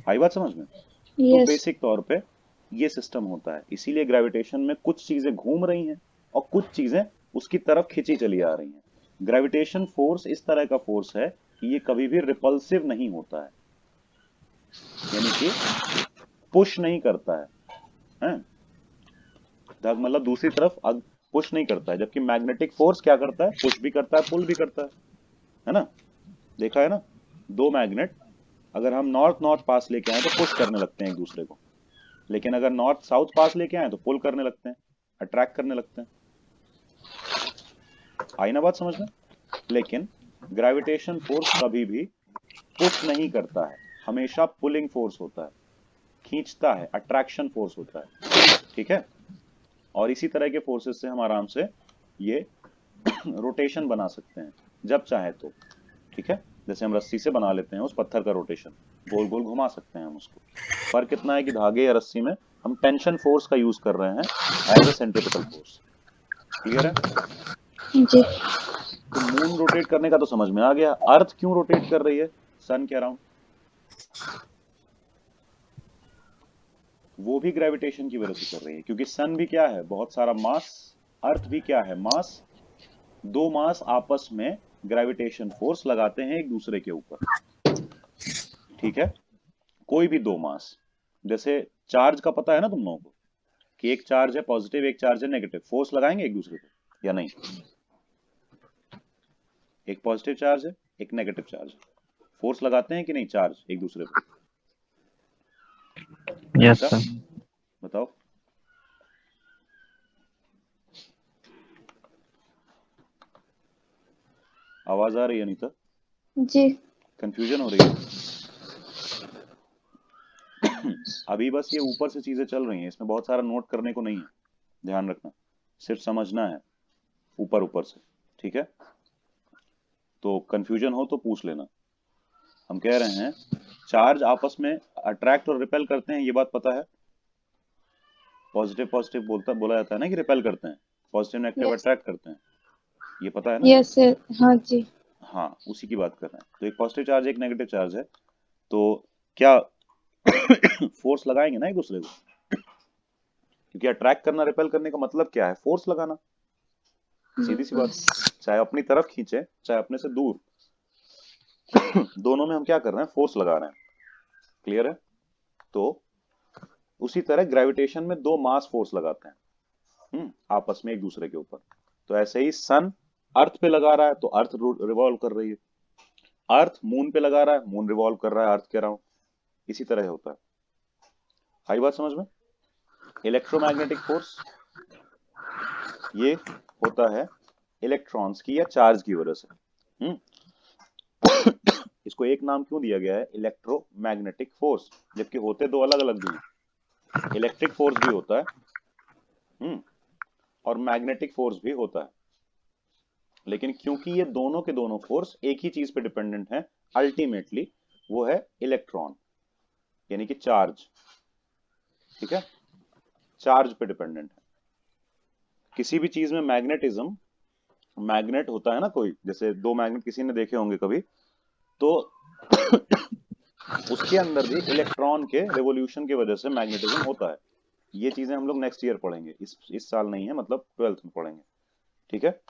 आई बात समझ में? तो यस बेसिक तौर पे ये सिस्टम होता है, इसीलिए ग्रेविटेशन में कुछ चीजें घूम रही हैं और कुछ चीजें उसकी तरफ खिंची चली आ रही हैं। ग्रेविटेशन फोर्स इस तरह का फोर्स है कि ये कभी भी रिपल्सिव नहीं होता है, यानी कि पुश नहीं करता है? मतलब दूसरी तरफ पुश नहीं करता है, जबकि मैग्नेटिक फोर्स क्या करता है? पुश भी करता है, पुल भी करता है ना? देखा है ना? दो मैग्नेट अगर हम नॉर्थ नॉर्थ पास लेके आए तो पुश करने लगते हैं एक दूसरे को, लेकिन अगर नॉर्थ साउथ पास लेके आए तो पुल करने लगते हैं, अट्रैक्ट करने लगते हैं। आई ना बात समझ में? लेकिन ग्रेविटेशन फोर्स कभी भी पुश नहीं करता है, हमेशा पुलिंग फोर्स होता है, खींचता है, अट्रैक्शन फोर्स होता है। ठीक है, और इसी तरह के फोर्सेस से हम आराम से ये रोटेशन बना सकते हैं जब चाहे तो। ठीक है, जैसे हम रस्सी से बना लेते हैं उस पत्थर का रोटेशन, गोल गोल घुमा सकते हैं हम उसको। फर्क इतना है कि धागे या रस्सी में हम टेंशन फोर्स का यूज कर रहे हैं as a centripetal force. Clear है? जी। तो मून रोटेट करने का तो समझ में आ गया। अर्थ क्यों रोटेट कर रही है सन के अराउंड? वो भी ग्रेविटेशन की वजह से कर रही है, क्योंकि सन भी क्या है, बहुत सारा मास, अर्थ भी क्या है, मास। दो मास आपस में ग्रेविटेशन फोर्स लगाते हैं एक दूसरे के ऊपर। ठीक है, कोई भी दो मास, जैसे चार्ज का पता है ना तुम लोगों को कि एक चार्ज है पॉजिटिव, एक चार्ज है नेगेटिव, फोर्स लगाएंगे एक दूसरे पे या नहीं? एक पॉजिटिव चार्ज है, एक नेगेटिव चार्ज है, फोर्स लगाते हैं कि नहीं चार्ज एक दूसरे पे? Yes Anita sir. बताओ। आवाज आ रही है अनीता? जी। कंफ्यूजन हो रही है? अभी बस ये ऊपर से चीजें चल रही हैं, इसमें बहुत सारा नोट करने को नहीं है, ध्यान रखना, सिर्फ समझना है ऊपर ऊपर से। ठीक है, तो कंफ्यूजन हो तो पूछ लेना। हम कह रहे हैं चार्ज आपस में अट्रैक्ट और रिपेल करते हैं, ये बात पता है? पॉजिटिव पॉजिटिव बोला जाता है ना कि रिपेल करते हैं, पॉजिटिव नेगेटिव यस। अट्रैक्ट करते हैं, ये पता है ना? Yes sir. हाँ जी। हाँ, उसी की बात कर रहे हैं। तो एक पॉजिटिव चार्ज एक नेगेटिव चार्ज है, तो क्या फोर्स लगाएंगे ना एक दूसरे को, क्योंकि अट्रैक्ट करना रिपेल करने का मतलब क्या है, फोर्स लगाना, सीधी सी बात। चाहे अपनी तरफ खींचे चाहे अपने से दूर, दोनों में हम क्या कर रहे हैं, फोर्स लगा रहे हैं। क्लियर है? तो उसी तरह ग्रेविटेशन में दो मास फोर्स लगाते हैं आपस में एक दूसरे के ऊपर। तो ऐसे ही सन अर्थ पे लगा रहा है तो अर्थ रिवॉल्व कर रही है, अर्थ मून पे लगा रहा है, मून रिवॉल्व कर रहा है अर्थ के अराउंड। इसी तरह होता है। आई बात समझ में? इलेक्ट्रोमैग्नेटिक फोर्स ये होता है इलेक्ट्रॉन्स की या चार्ज की वजह से। इसको एक नाम क्यों दिया गया है, इलेक्ट्रोमैग्नेटिक फोर्स, जबकि होते दो अलग अलग भी हैं। इलेक्ट्रिक फोर्स भी होता है और मैग्नेटिक फोर्स भी होता है, लेकिन क्योंकि ये दोनों के दोनों फोर्स एक ही चीज पे डिपेंडेंट है अल्टीमेटली, वो है इलेक्ट्रॉन, यानी कि चार्ज। ठीक है, चार्ज पे डिपेंडेंट है। किसी भी चीज में मैग्नेटिज्म, मैग्नेट होता है ना कोई, जैसे दो मैग्नेट किसी ने देखे होंगे कभी, तो उसके अंदर भी इलेक्ट्रॉन के रेवोल्यूशन की वजह से मैग्नेटिज्म होता है। ये चीजें हम लोग नेक्स्ट ईयर पढ़ेंगे, इस साल नहीं है, मतलब 12th में पढ़ेंगे। ठीक है,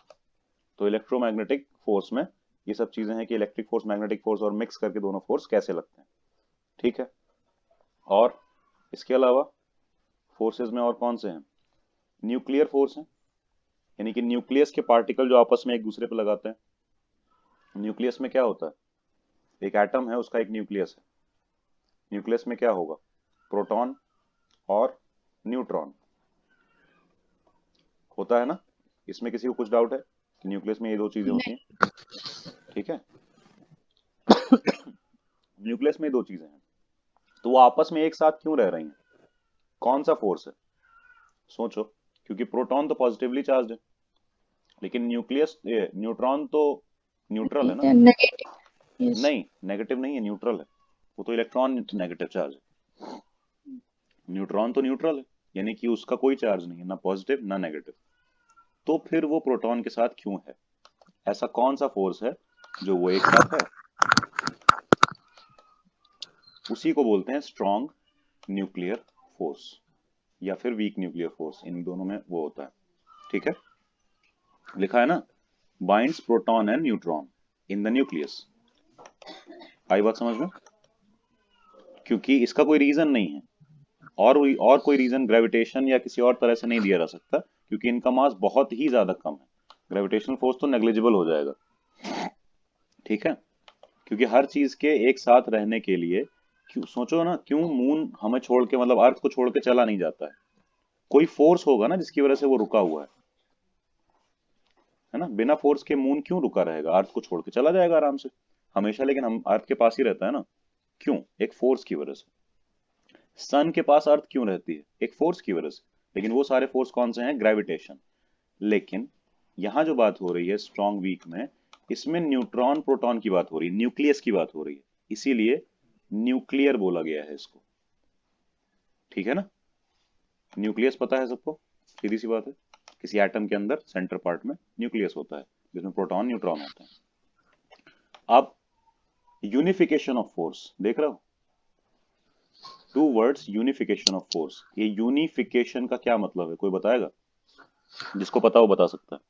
तो इलेक्ट्रोमैग्नेटिक फोर्स में ये सब चीजें हैं कि इलेक्ट्रिक फोर्स, मैग्नेटिक फोर्स और मिक्स करके दोनों फोर्स कैसे लगते हैं। ठीक है, और इसके अलावा फोर्सेस में और कौन से हैं? न्यूक्लियर फोर्स है, यानी कि न्यूक्लियस के पार्टिकल जो आपस में एक दूसरे पर लगाते हैं। न्यूक्लियस में क्या होता है, एक एटम है उसका एक न्यूक्लियस है, न्यूक्लियस में क्या होगा, प्रोटॉन और न्यूट्रॉन होता है ना। इसमें किसी को कुछ डाउट है कि न्यूक्लियस में ये दो चीजें होती हैं? ठीक है, न्यूक्लियस में दो चीजें हैं, तो वो आपस में एक साथ क्यों रह रही हैं, कौन सा फोर्स है? सोचो, क्योंकि प्रोटॉन तो पॉजिटिवली चार्ज है, लेकिन न्यूट्रॉन तो न्यूट्रल है ना। नेगेटिव। यस। नहीं, नेगेटिव नहीं है, न्यूट्रल है, वो तो इलेक्ट्रॉन नेगेटिव चार्ज है, न्यूट्रॉन तो न्यूट्रल है, यानी कि उसका कोई चार्ज नहीं है, ना पॉजिटिव ना नेगेटिव। तो फिर वो प्रोटॉन के साथ क्यों है, ऐसा कौन सा फोर्स है जो वो एक साथ है? उसी को बोलते हैं स्ट्रॉन्ग न्यूक्लियर फोर्स या फिर वीक न्यूक्लियर फोर्स, इन दोनों में वो होता है। ठीक है, लिखा है ना, binds proton and neutron in the nucleus. आई बात समझ में? क्योंकि इसका कोई रीजन नहीं है, और कोई रीजन ग्रेविटेशन या किसी और तरह से नहीं दिया जा सकता, क्योंकि इनका मास बहुत ही ज्यादा कम है, ग्रेविटेशनल फोर्स तो नेग्लिजिबल हो जाएगा। ठीक है, क्योंकि हर चीज के एक साथ रहने के लिए, क्यों सोचो ना, क्यों मून हमें छोड़ के, मतलब अर्थ को छोड़ के चला नहीं जाता है? कोई फोर्स होगा ना जिसकी वजह से वो रुका हुआ है ना। बिना फोर्स के मून क्यों रुका रहेगा, अर्थ को छोड़ के चला जाएगा आराम से। हमेशा, लेकिन हम अर्थ के पास ही रहता है ना। क्यों? एक फोर्स की वजह से। सन के पास अर्थ क्यों रहती है? एक फोर्स की वजह से। लेकिन वो सारे फोर्स कौन से हैं? ग्रेविटेशन। लेकिन यहां जो बात हो रही है स्ट्रॉन्ग वीक में, इसमें न्यूट्रॉन प्रोटॉन की बात हो रही है, न्यूक्लियस की बात हो रही है, इसीलिए न्यूक्लियर बोला गया है इसको। ठीक है ना? न्यूक्लियस पता है सबको, सीधी सी बात है। किसी एटम के अंदर सेंटर पार्ट में न्यूक्लियस होता है जिसमें प्रोटॉन न्यूट्रॉन होते हैं। अब यूनिफिकेशन ऑफ फोर्स देख रहे हो? Towards, unification of force. ये यूनिफिकेशन का क्या मतलब है? कोई बताएगा? जिसको पता हो बता सकता है।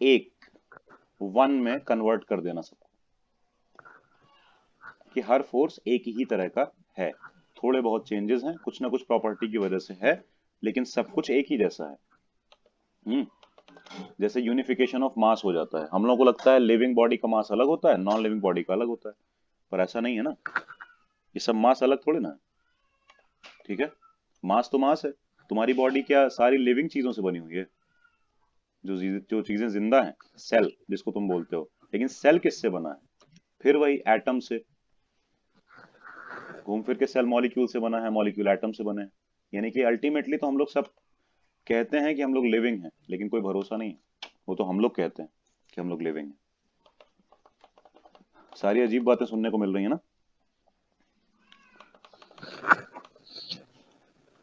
एक वन में कन्वर्ट कर देना सबको, कि हर फोर्स एक ही तरह का है। थोड़े बहुत चेंजेस हैं, कुछ ना कुछ प्रॉपर्टी की वजह से है, लेकिन सब कुछ एक ही जैसा है। जैसे यूनिफिकेशन ऑफ मास हो जाता है। हम लोगों को लगता है लिविंग बॉडी का मास अलग होता है, नॉन लिविंग बॉडी का अलग होता है, पर ऐसा नहीं है ना। ये सब मास अलग थोड़े ना है। ठीक है? मास तो मास है। तुम्हारी बॉडी क्या सारी लिविंग चीजों से बनी हुई है? जो चीजें जिंदा हैं, सेल जिसको तुम बोलते हो, लेकिन सेल किससे बना है? फिर वही एटम से। घूम फिर के सेल मॉलिक्यूल से बना है, मॉलिक्यूल एटम से बने हैं। यानी कि अल्टीमेटली तो हम लोग सब कहते हैं कि हम लोग लिविंग हैं, लेकिन कोई भरोसा नहीं है। वो तो हम लोग कहते हैं कि हम लोग लिविंग हैं। सारी अजीब बातें सुनने को मिल रही है ना?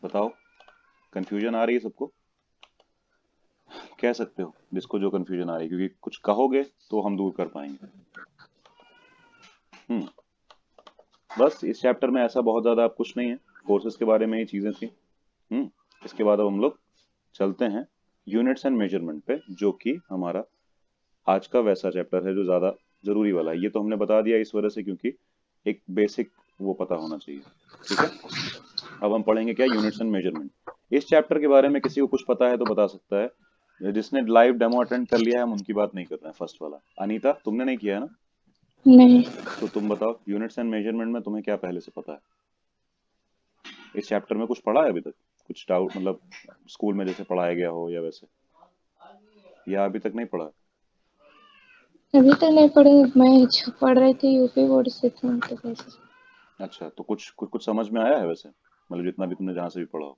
बताओ, कंफ्यूजन आ रही है सबको? कह सकते हो जिसको जो कंफ्यूजन आ रही है, क्योंकि कुछ कहोगे तो हम दूर कर पाएंगे। बस इस चैप्टर में ऐसा बहुत ज्यादा अब कुछ नहीं है, फोर्सेस के बारे में ही चीजें थी। इसके बाद अब हम लोग चलते हैं यूनिट्स एंड मेजरमेंट पे, जो कि हमारा आज का वैसा चैप्टर है जो ज्यादा जरूरी वाला है। ये तो हमने बता दिया इस वजह से क्योंकि एक बेसिक वो पता होना चाहिए। ठीक है? अब हम पढ़ेंगे क्या? Units and measurement. इस चैप्टर के बारे में किसी को कुछ पता है तो बता सकता है। जिसने लाइव डेमो अटेंड कर लिया है, हम उनकी बात नहीं कर रहे हैं। फर्स्ट वाला अनीता, तुमने नहीं किया है ना? नहीं। तो तुम बताओ, यूनिट्स एंड मेजरमेंट में तुम्हें क्या पहले से पता है? इस चैप्टर में कुछ पढ़ा है अभी तक? कुछ डाउट, मतलब स्कूल में जैसे पढ़ाया गया हो या वैसे, या अभी तक नहीं पढ़ा? अभी तक नहीं पढ़ी। मैं जो पढ़ रही थी यूपी बोर्ड से थी, तो कैसे? अच्छा, तो कुछ समझ में आया है वैसे, मतलब जितना भी तुमने जहां से भी पढ़ा हो?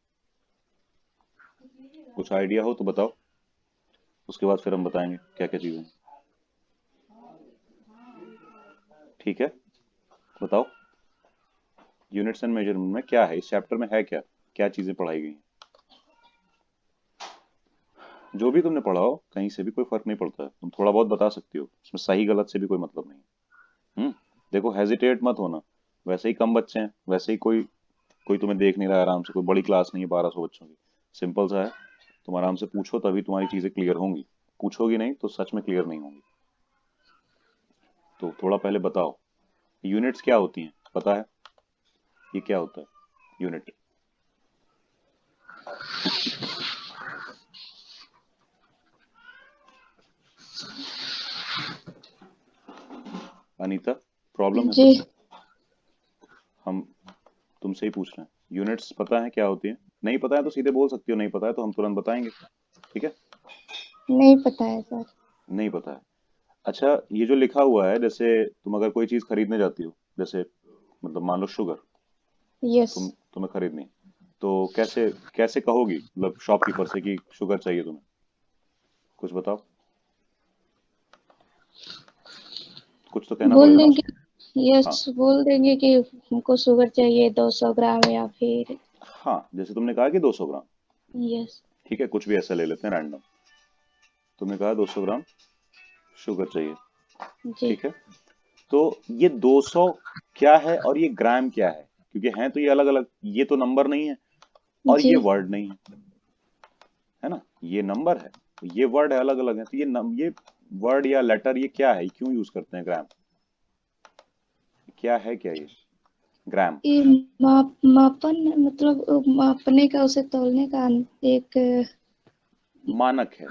कुछ आइडिया हो तो बताओ, उसके बाद फिर हम बताएंगे क्या क्या चीजें। ठीक है, बताओ यूनिट्स एंड मेजरमेंट में क्या है, इस चैप्टर में है क्या, क्या चीजें पढ़ाई गई हैं? जो भी तुमने पढ़ा हो, कहीं से भी कोई फर्क नहीं पड़ता है, तुम थोड़ा बहुत बता सकती हो, इसमें सही गलत से भी कोई मतलब नहीं है। देखो, हेजिटेट मत होना। वैसे ही कम बच्चे हैं, वैसे ही कोई कोई तुम्हें देख नहीं रहा है आराम से, कोई बड़ी क्लास नहीं है 1200 बच्चों की। सिंपल सा है, तुम आराम से पूछो तभी तुम्हारी चीजें क्लियर होंगी। पूछोगी नहीं तो सच में क्लियर नहीं होंगी। तो थोड़ा पहले बताओ, यूनिट्स क्या होती हैं? पता है ये क्या होता है यूनिट? अनीता, प्रॉब्लम है जी। कुछ? हम तुमसे ही पूछ रहे हैं, यूनिट्स पता है क्या होती है? नहीं पता है तो सीधे बोल सकती हो, नहीं पता है तो हम तुरंत बताएंगे। ठीक है? नहीं पता है सर। नहीं पता है? अच्छा, ये जो लिखा हुआ है, जैसे तुम अगर कोई चीज खरीदने जाती हो, जैसे मतलब मान लो शुगर, यस। तुम्हें खरीदनी है, तो कैसे कैसे कहोगी मतलब शॉपकीपर से कि शुगर चाहिए तुम्हें? कुछ बताओ, कुछ तो कहना बोल पड़ेगा ना देंगे। उसको। हाँ यस, बोल देंगे कि हमको शुगर चाहिए 200 ग्राम या फिर। हाँ, जैसे तुमने कहा कि 200 ग्राम। यस। ठीक है, कुछ भी ऐसा ले लेते हैं रैंडम। तुमने कहा 200 ग्राम शुगर चाहिए। जी। ठीक है, तो ये 200 क्या है और ये ग्राम क्या है? क्योंकि हैं तो ये अलग अलग, ये तो नंबर नहीं है और जी। ये वर्ड नहीं है, है ना? ये नंबर है, ये वर्ड है, अलग अलग है। तो ये वर्ड या लेटर ये क्या है, क्यों यूज करते हैं ग्राम? क्या है क्या ये ग्राम? ये मापन, मतलब मापने का, उसे तौलने का एक। मानक है,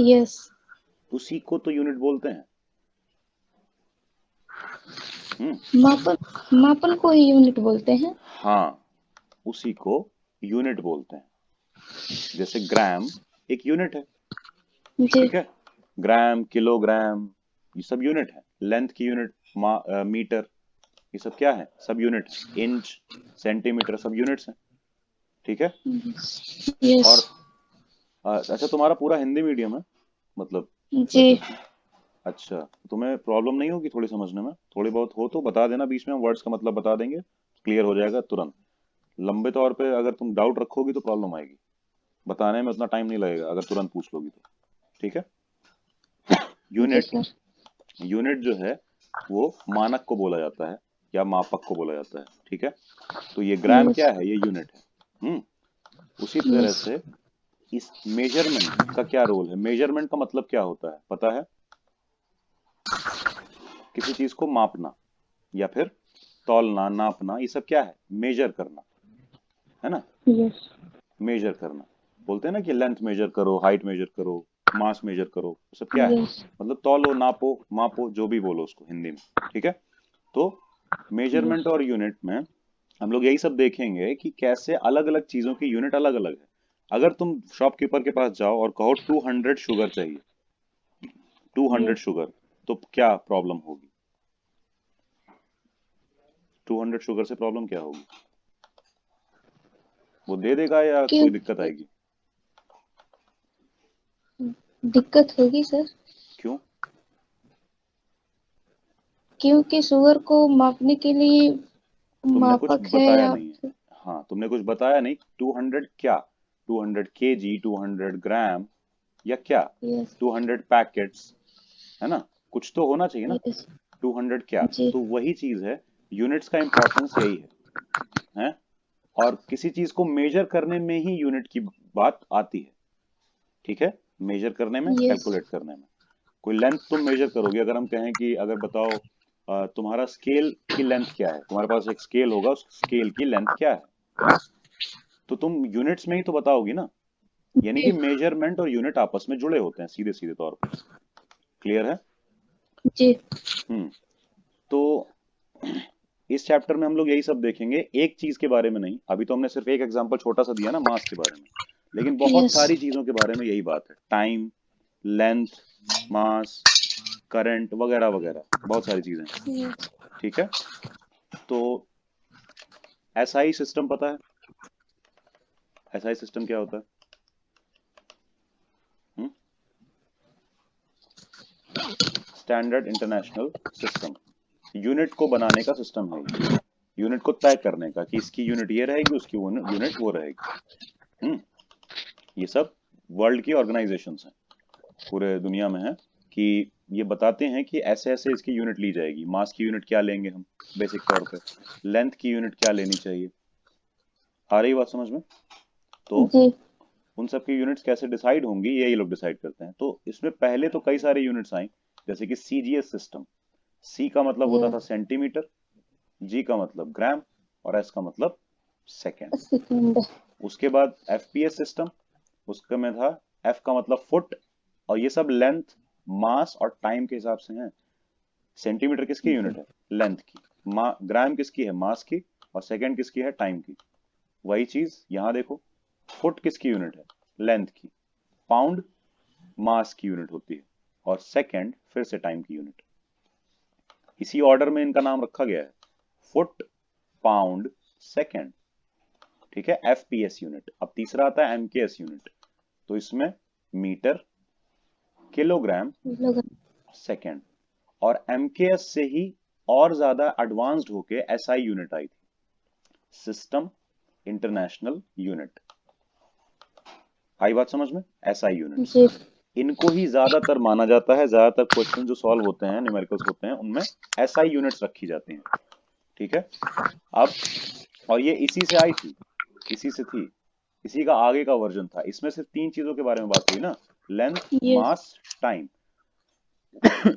यस। उसी को तो यूनिट बोलते हैं। हम्म मापन, मापन को ही यूनिट बोलते हैं। हाँ, उसी को यूनिट बोलते हैं। जैसे ग्राम एक यूनिट है, जी ठीक है। ग्राम, किलोग्राम, ये सब यूनिट है। लेंथ की यूनिट मीटर, ये सब क्या है? सब यूनिट है। इंच, सेंटीमीटर, सब यूनिट्स हैं। ठीक है। यस और अच्छा, तुम्हारा पूरा हिंदी मीडियम है मतलब? जी वैसे अच्छा, तुम्हें प्रॉब्लम नहीं होगी थोड़ी समझने में? थोड़ी बहुत हो तो बता देना बीच में, हम वर्ड्स का मतलब बता देंगे, क्लियर हो जाएगा तुरंत। लंबे तौर पे अगर तुम डाउट रखोगी तो प्रॉब्लम आएगी। बताने में उतना टाइम नहीं लगेगा अगर तुरंत पूछ लोगी तो। ठीक है। जी यूनिट, सर यूनिट जो है वो मानक को बोला जाता है या मापक को बोला जाता है। ठीक है। तो ये ग्राम यस क्या है? ये यूनिट है। उसी तरह यस से इस मेजरमेंट का क्या रोल है? मेजरमेंट का मतलब क्या होता है पता है? किसी चीज को मापना या फिर तौलना, नापना, ये सब क्या है? मेजर करना, है ना? यस मेजर करना। बोलते हैं ना कि लेंथ मेजर करो, हाइट मेजर करो, मास मेजर करो, ये सब क्या है? यस मतलब तौलो, नापो, मापो, जो भी बोलो उसको हिंदी में। ठीक है। तो मेजरमेंट यस और यूनिट में हम लोग यही सब देखेंगे कि कैसे अलग अलग चीजों की यूनिट अलग अलग है। अगर तुम शॉपकीपर के पास जाओ और कहो 200 शुगर चाहिए, 200 यस शुगर, तो क्या प्रॉब्लम होगी? 200 शुगर से प्रॉब्लम क्या होगी? वो दे देगा या कोई दिक्कत क्योंकि आएगी? दिक्कत होगी सर क्यों? क्योंकि शुगर को मापने के लिए तुमने कुछ मापक है बताया या नहीं है। हाँ, तुमने कुछ बताया नहीं। 200 क्या? 200 kg, 200 ग्राम, या क्या? यस 200 पैकेट्स, है ना? कुछ तो होना चाहिए ना। यस 200 क्या? जी तो वही चीज है। यूनिट्स का इंपॉर्टेंस यही है? और किसी चीज को मेजर करने में ही यूनिट की बात आती है। ठीक है। मेजर करने में, यस कैलकुलेट करने में। कोई लेंथ तुम मेजर करोगे, अगर हम कहें कि अगर बताओ तुम्हारा स्केल की लेंथ क्या है, तुम्हारे पास एक स्केल होगा, उस स्केल की लेंथ क्या है, तो तुम यूनिट्स में ही तो बताओगी ना। यानी कि मेजरमेंट और यूनिट आपस में जुड़े होते हैं सीधे सीधे तौर पे। क्लियर है? जी हम्म। तो इस चैप्टर में हम लोग यही सब देखेंगे, एक चीज के बारे में नहीं। अभी तो हमने सिर्फ एक एग्जांपल छोटा सा दिया ना, मास के बारे में, लेकिन बहुत यस सारी चीजों के बारे में यही बात है। टाइम, लेंथ, मास, करंट, वगैरह वगैरह, बहुत सारी चीजें। यस ठीक है। तो एसआई सिस्टम पता है? एसआई सिस्टम क्या होता है? Standard international system. यूनिट को बनाने का सिस्टम है ये। यूनिट को तय करने का कि इसकी यूनिट ये रहेगी, उसकी यूनिट वो रहेगी। हम्म। ये सब वर्ल्ड की ऑर्गेनाइजेशंस हैं, पूरे दुनिया में है, कि ये बताते हैं कि ऐसे ऐसे इसकी यूनिट ली जाएगी। मास की यूनिट क्या लेंगे हम बेसिक तौर पे, लेंथ की यूनिट क्या लेनी चाहिए। आ रही बात समझ में? तो जी उन सब की यूनिट्स कैसे डिसाइड होंगी, ये लोग डिसाइड करते हैं। तो इसमें पहले तो कई सारे यूनिट्स आई, जैसे कि सीजीएस सिस्टम। सी का मतलब होता था यस सेंटीमीटर, जी का मतलब ग्राम, और एस का मतलब सेकेंड। सेकंड उसके बाद एफपीएस सिस्टम, उसके में था एफ का मतलब फुट, और ये सब लेंथ, मास और टाइम के हिसाब से हैं। सेंटीमीटर किसकी यूनिट है? लेंथ की। ग्राम किसकी है? मास की। और सेकेंड किसकी है? टाइम की। वही चीज यहां देखो, फुट किसकी यूनिट है? लेंथ की। पाउंड मास की यूनिट होती है, और सेकेंड फिर से टाइम की यूनिट। इसी ऑर्डर में इनका नाम रखा गया है, फुट, पाउंड, सेकेंड। ठीक है। FPS unit. अब तीसरा आता है एमकेएस यूनिट। तो इसमें मीटर, किलोग्राम, लोग सेकेंड। और एमकेएस से ही और ज्यादा एडवांस्ड होके एसआई यूनिट आई थी, सिस्टम इंटरनेशनल यूनिट। आई बात समझ में? एसआई यूनिट्स, जी इनको ही ज्यादातर माना जाता है। ज्यादातर क्वेश्चन जो सॉल्व होते हैं, न्यूमेरिकल्स होते हैं, उनमें एसआई यूनिट्स रखी जाती हैं। ठीक है। अब, और ये इसी से आई थी, इसी से थी, इसी का आगे का वर्जन था। इसमें सिर्फ तीन चीजों के बारे में बात हुई ना, लेंथ, यस मास, टाइम।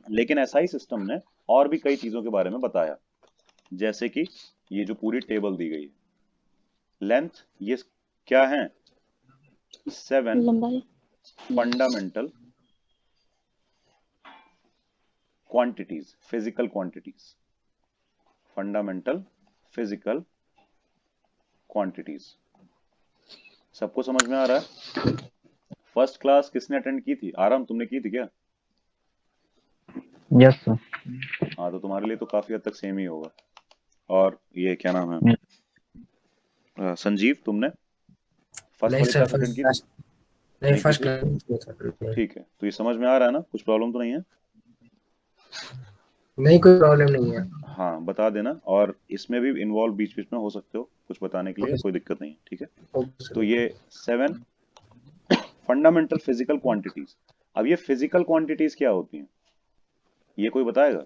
लेकिन एसआई सिस्टम ने और भी कई चीजों के बारे में बताया, जैसे कि ये जो पूरी टेबल दी गई है। लेंथ, ये क्या है? 7 लंबाई fundamental quantities, physical quantities, fundamental physical quantities. सबको समझ में आ रहा है? फर्स्ट क्लास किसने अटेंड की थी? आराम, तुमने की थी क्या? Yes sir. हाँ, तो तुम्हारे लिए तो काफी हद तक सेम ही होगा। और ये क्या नाम है, संजीव, तुमने फर्स्ट नहीं वाली सर, क्लास अटेंड फर्स्ट की थी? क्लास नहीं, नहीं की फर्स्ट थी? क्लास में सर। ठीक है, तो ये समझ में आ रहा है ना, कुछ प्रॉब्लम तो नहीं है? नहीं, कोई प्रॉब्लम नहीं है। हाँ, बता देना, और इसमें भी इन्वॉल्व बीच बीच में हो सकते हो कुछ बताने के लिए, ओके कोई दिक्कत नहीं है, ठीक है? ओके सर, तो ओके। ये 7 फंडामेंटल फिजिकल क्वांटिटीज। अब ये फिजिकल क्वांटिटीज क्या होती हैं, ये कोई बताएगा?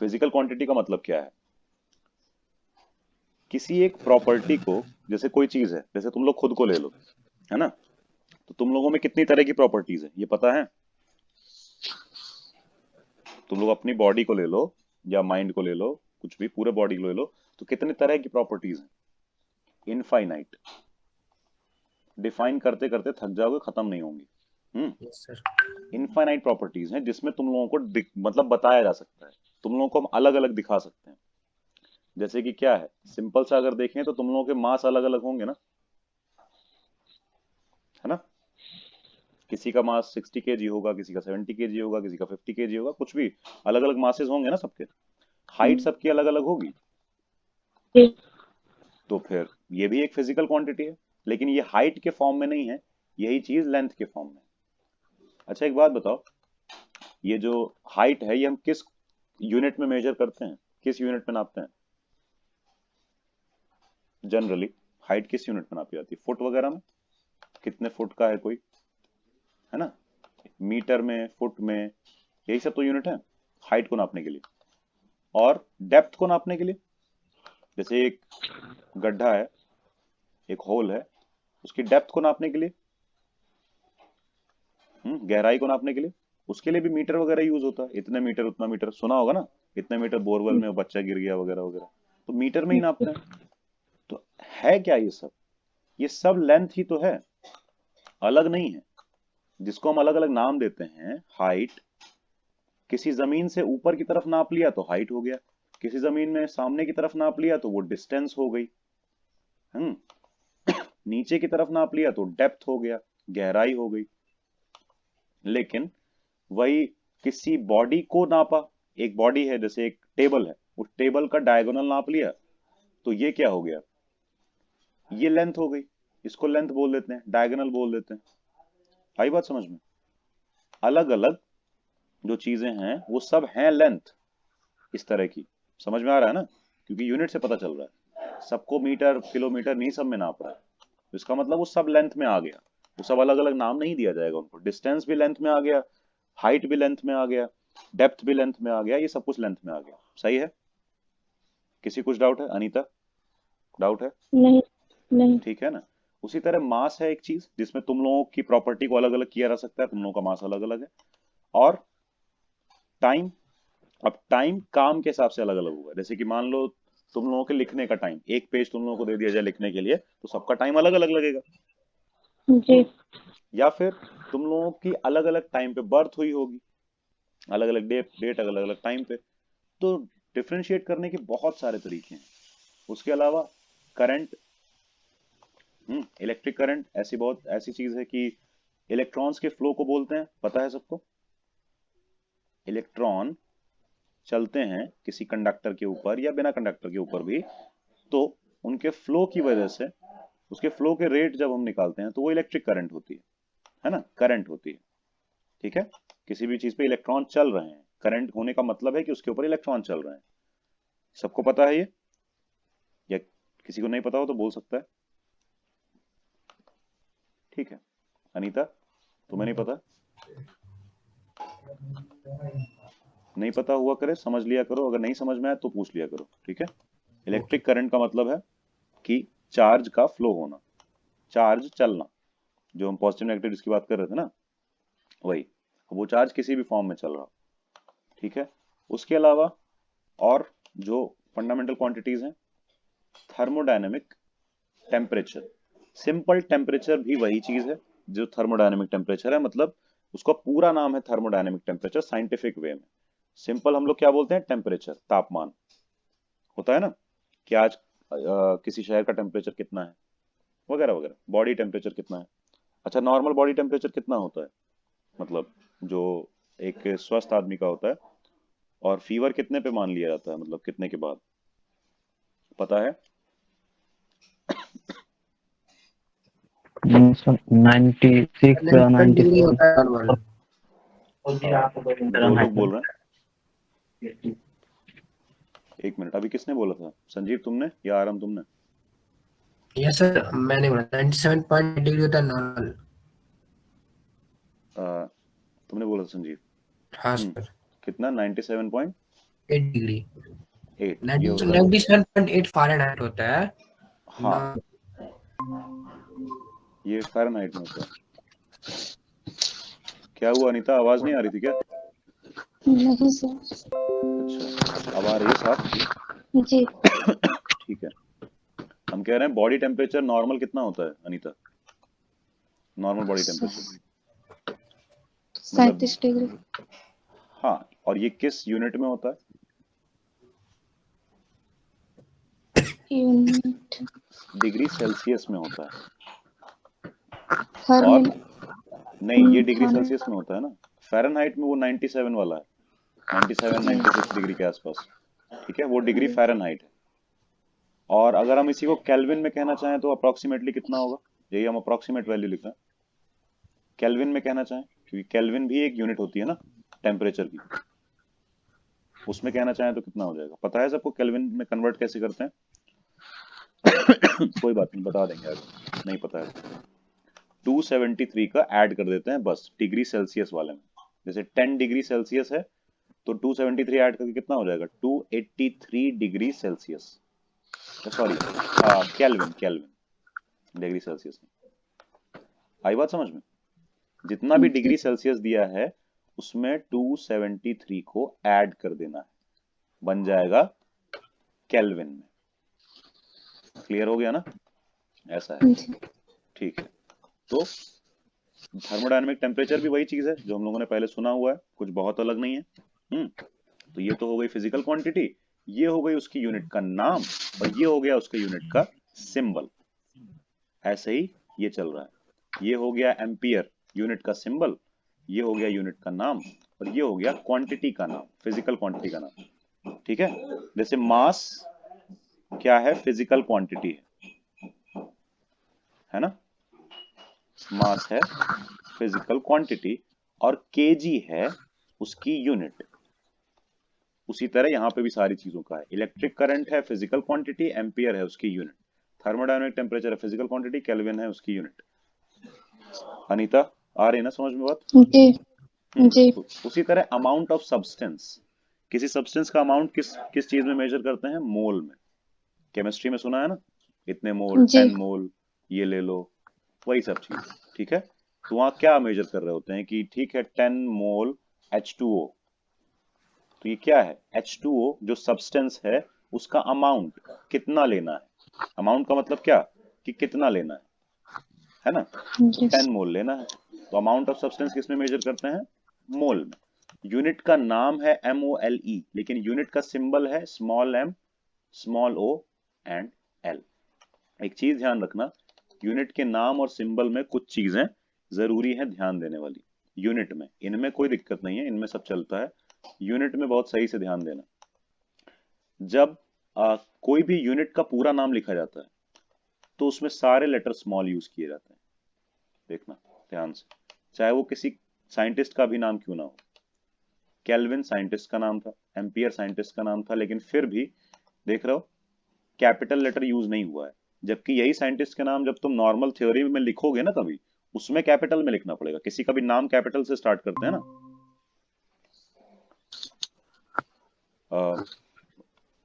फिजिकल क्वांटिटी का मतलब क्या है? किसी एक प्रॉपर्टी को, जैसे कोई चीज है, जैसे तुम लोग खुद को ले लो, है ना? तो तुम लोगों में कितनी तरह की प्रॉपर्टीज है, ये पता है? तुम लोग अपनी बॉडी को ले लो या माइंड को ले लो, कुछ भी, पूरे बॉडी को ले लो, तो कितने तरह की प्रॉपर्टीज हैं? इनफाइनाइट। डिफाइन करते करते थक जाओगे, खत्म नहीं होंगी। Yes sir. इनफाइनाइट प्रॉपर्टीज हैं जिसमें तुम लोगों को मतलब बताया जा सकता है, तुम लोगों को हम अलग अलग दिखा सकते हैं। जैसे कि क्या है, सिंपल सा अगर देखें तो तुम लोगों के मास अलग अलग होंगे ना, है ना? किसी का मास 60 केजी होगा, किसी का 70 केजी होगा, किसी का 50 केजी होगा, कुछ भी, अलग अलग मासेस होंगे ना सबके। हाइट सबकी अलग अलग होगी। जी। तो फिर ये भी एक फिजिकल क्वांटिटी है, लेकिन ये हाइट के फॉर्म में नहीं है, यही चीज लेंथ के फॉर्म में। अच्छा, एक बात बताओ, ये जो हाइट है, ये हम किस यूनिट में मेजर करते हैं, किस यूनिट में नापते हैं? जनरली हाइट किस यूनिट में नापी जाती है? फुट वगैरह में? कितने फुट का है कोई, है ना? मीटर में, फुट में, यही सब तो यूनिट है हाइट को नापने के लिए। और डेप्थ को नापने के लिए, जैसे एक गड्ढा है, एक होल है, उसकी डेप्थ को नापने के लिए, गहराई को नापने के लिए, उसके लिए भी मीटर वगैरह यूज होता है। इतने मीटर, उतना मीटर, सुना होगा ना, इतने मीटर बोरवेल में बच्चा गिर गया वगैरह वगैरह, तो मीटर में ही नापते हैं। तो है क्या ये सब? ये सब लेंथ ही तो है, अलग नहीं है। जिसको हम अलग अलग नाम देते हैं, हाइट, किसी जमीन से ऊपर की तरफ नाप लिया तो हाइट हो गया, किसी जमीन में सामने की तरफ नाप लिया तो वो डिस्टेंस हो गई, हम्म नीचे की तरफ नाप लिया तो डेप्थ हो गया, गहराई हो गई। लेकिन वही किसी बॉडी को नापा, एक बॉडी है, जैसे एक टेबल है, उस टेबल का डायगोनल नाप लिया, तो ये क्या हो गया? ये लेंथ हो गई। इसको लेंथ बोल देते हैं, डायगोनल बोल देते हैं। आई बात समझ में? अलग अलग जो चीजें हैं वो सब हैं लेंथ, इस तरह की। समझ में आ रहा है ना? क्योंकि यूनिट से पता चल रहा है, सबको मीटर किलोमीटर नहीं सब में नाप रहा है, तो इसका मतलब वो सब लेंथ में आ गया। वो सब अलग अलग नाम नहीं दिया जाएगा उनको, डिस्टेंस भी लेंथ में आ गया, हाइट भी लेंथ में आ गया, डेप्थ भी लेंथ में आ गया, ये सब कुछ लेंथ में आ गया। सही है? किसी कुछ डाउट है? अनीता, डाउट है? नहीं नहीं। ठीक है ना? उसी तरह मास है एक चीज जिसमें तुम लोगों की प्रॉपर्टी को अलग अलग किया जा सकता है, तुम लोगों का मास अलग अलग है। और टाइम, अब टाइम काम के हिसाब से अलग अलग होगा। जैसे कि मान लो तुम लोगों के लिखने का टाइम, एक पेज तुम लोगों को दे दिया जाए लिखने के लिए, तो सबका टाइम अलग अलग लगेगा। जी। या फिर तुम लोगों की अलग अलग टाइम पे बर्थ हुई होगी, अलग अलग डेट अलग अलग टाइम पे, तो डिफरेंशिएट करने के बहुत सारे तरीके हैं। उसके अलावा करंट, इलेक्ट्रिक करंट ऐसी बहुत ऐसी चीज है कि इलेक्ट्रॉन्स के फ्लो को बोलते हैं, पता है सबको? इलेक्ट्रॉन चलते हैं किसी कंडक्टर के ऊपर या बिना कंडक्टर के ऊपर भी, तो उनके फ्लो की वजह से, उसके फ्लो के रेट जब हम निकालते हैं तो वो इलेक्ट्रिक करंट होती है ना, करंट होती है। ठीक है? किसी भी चीज पे इलेक्ट्रॉन चल रहे हैं, करंट होने का मतलब है कि उसके ऊपर इलेक्ट्रॉन चल रहे हैं। सबको पता है ये, या किसी को नहीं पता हो तो बोल सकता है? ठीक है, अनीता, तुम्हें नहीं पता? नहीं पता हुआ करे, समझ लिया करो, अगर नहीं समझ में आए तो पूछ लिया करो, ठीक है? ओके इलेक्ट्रिक करंट का मतलब है कि चार्ज का फ्लो होना, चार्ज चलना, जो हम पॉजिटिव नेगेटिव जिसकी बात कर रहे थे ना, वही, वो चार्ज किसी भी फॉर्म में चल रहा हो। ठीक है? उसके अलावा और जो फंडामेंटल क्वांटिटीज हैं, थर्मोडायनेमिक टेम्परेचर, सिंपल टेम्परेचर भी वही चीज है जो थर्मोडायनेमिक टेम्परेचर है, मतलब उसका पूरा नाम है थर्मोडायनेमिक टेम्परेचर साइंटिफिक वे में। सिंपल हम लोग क्या बोलते हैं? टेम्परेचर, तापमान होता है ना, कि आज किसी शहर का टेम्परेचर कितना है, वगैरह वगैरह। बॉडी टेम्परेचर कितना है। अच्छा, नॉर्मल बॉडी टेम्परेचर कितना होता है, मतलब जो एक स्वस्थ आदमी का होता है, और फीवर कितने पे मान लिया जाता है, मतलब कितने के बाद, पता है? 96 97 डिग्री 94 होता है नॉर्मल। दो लोग बोल रहे हैं। एक मिनट, अभी किसने बोला था? संजीव तुमने या आराम तुमने? यस सर, मैंने बोला 97.8 डिग्री होता है नॉर्मल। तुमने बोला था संजीव। हाँ सर, कितना? 97.8 8 डिग्री। ये होता है। 97.8 फ़ारेनहाइट होता है। हाँ, नॉ- ये फ़ारेनहाइट में होता है। क्या हुआ अनीता, आवाज नहीं आ रही थी क्या? नहीं सर। अच्छा, अब आ रही है साफ? जी। ठीक है। हम कह रहे हैं बॉडी टेम्परेचर नॉर्मल कितना होता है Anita? Normal body temperature 37 degree. हाँ, और ये किस यूनिट में होता है? यूनिट डिग्री सेल्सियस में होता है। हर और मिनट। नहीं, ये डिग्री हाँ। सेल्सियस में होता है ना। फ़ारेनहाइट में वो 97 वाला है, 97 96 डिग्री के आसपास। ठीक है, वो डिग्री फ़ारेनहाइट है। और अगर हम इसी को केल्विन में कहना चाहें तो अप्रोक्सीमेटली कितना होगा? यही हम अप्रोक्सीमेट वैल्यू लिख रहे हैं। केल्विन में कहना चाहें, क्योंकि केल्विन भी एक यूनिट होती है ना टेम्परेचर की, उसमें कहना चाहें तो कितना हो जाएगा? पता है सबको केल्विन में कन्वर्ट कैसे करते हैं? कोई बात नहीं, बता देंगे आगे। नहीं पता है तो 273 का ऐड कर देते हैं बस डिग्री सेल्सियस वाले में। जैसे 10 डिग्री सेल्सियस है तो 273 ऐड करके कितना हो जाएगा? 283 degree Celsius. Sorry, kelvin, kelvin, degree Celsius में। आई बात समझ में? जितना भी डिग्री सेल्सियस दिया है उसमें 273 को ऐड कर देना है, बन जाएगा केल्विन में। क्लियर हो गया ना? ऐसा है। ठीक है, तो थर्मोडायनेमिक टेम्परेचर भी वही चीज है जो हम लोगों ने पहले सुना हुआ है, कुछ बहुत अलग नहीं है। तो ये तो हो गई फिजिकल क्वांटिटी, ये हो गई उसकी यूनिट का नाम, और ये हो गया उसके यूनिट का सिंबल। ऐसे ही ये चल रहा है। ये हो गया एम्पियर, यूनिट का सिंबल, ये हो गया यूनिट का नाम, और ये हो गया क्वांटिटी का नाम, फिजिकल क्वांटिटी का नाम। ठीक है, जैसे मास क्या है? फिजिकल क्वांटिटी है ना? मास है फिजिकल क्वांटिटी, और केजी है उसकी यूनिट। उसी तरह यहाँ पे भी सारी चीजों का है। इलेक्ट्रिक करंट है फिजिकल क्वांटिटी, एम्पियर है उसकी यूनिट, थर्मोडायनेमिक टेम्परेचर है फिजिकल क्वांटिटी, केल्विन है उसकी यूनिट। अनीता, आ रही है ना समझ में बात? जी। जी। उसी तरह अमाउंट ऑफ सब्सटेंस, किसी सब्सटेंस का अमाउंट किस किस चीज में मेजर करते हैं? मोल में। केमिस्ट्री में सुना है ना, इतने मोल, जी। 10 मोल, ये ले लो, वही सब चीज। ठीक है, तो वहां क्या मेजर कर रहे होते हैं कि ठीक है 10 मोल H2O, तो ये क्या है? H2O जो सब्सटेंस है उसका अमाउंट कितना लेना है। अमाउंट का मतलब क्या, कि कितना लेना है ना? तो 10 मोल लेना है। तो अमाउंट ऑफ सब्सटेंस किस में मेजर करते हैं? मोल में। यूनिट का नाम है MOLE, लेकिन यूनिट का सिंबल है small m, small o and l। एक चीज ध्यान रखना, यूनिट के नाम और सिंबल में कुछ चीजें जरूरी है ध्यान देने वाली। यूनिट में, इनमें कोई दिक्कत नहीं है, इनमें सब चलता है। यूनिट में बहुत सही से ध्यान देना। जब कोई भी यूनिट का पूरा नाम लिखा जाता है तो उसमें सारे लेटर स्मॉल यूज किए जाते हैं। देखना ध्यान से, चाहे वो किसी साइंटिस्ट का भी नाम क्यों ना हो। केल्विन साइंटिस्ट का नाम था, एम्पियर साइंटिस्ट का नाम था, लेकिन फिर भी देख रहे हो कैपिटल लेटर यूज नहीं हुआ है। जबकि यही साइंटिस्ट के नाम जब तुम नॉर्मल थ्योरी में लिखोगे ना कभी, उसमें कैपिटल में लिखना पड़ेगा। किसी का भी नाम कैपिटल से स्टार्ट करते हैं ना।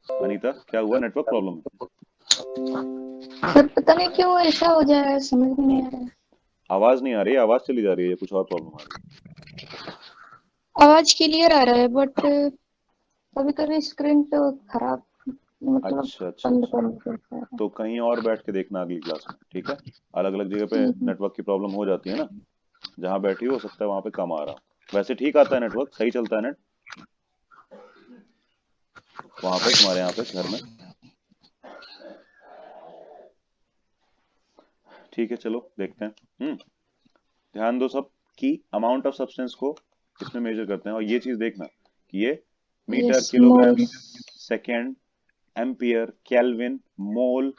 अनीता, क्या हुआ? नेटवर्क प्रॉब्लम है? सर पता नहीं क्यों ऐसा हो जा रहा है, समझ में नहीं आ रहा है। आवाज नहीं आ रही है, आवाज चली जा रही है, कुछ और प्रॉब्लम आ रही है? आवाज क्लियर आ रहा है बट कभी कभी स्क्रीन तो खराब, मतलब अच्छा अच्छा बंद अच्छा, करना पड़ता है। तो कहीं और बैठ के देखना अगली क्लास में। ठीक है, अलग अलग जगह पे नेटवर्क की प्रॉब्लम हो जाती है ना। जहां बैठी हो सकता है वहां पे कम आ रहा हो। वैसे ठीक आता है नेटवर्क, सही चलता है नेट वहां पे, तुम्हारे यहाँ पे घर में? ठीक है, चलो देखते हैं। ध्यान दो सब कि अमाउंट ऑफ सब्सटेंस को इसमें मेजर करते हैं, और ये चीज देखना कि ये metre, Yes, kilogram, mole. Second, ampere, kelvin, mole,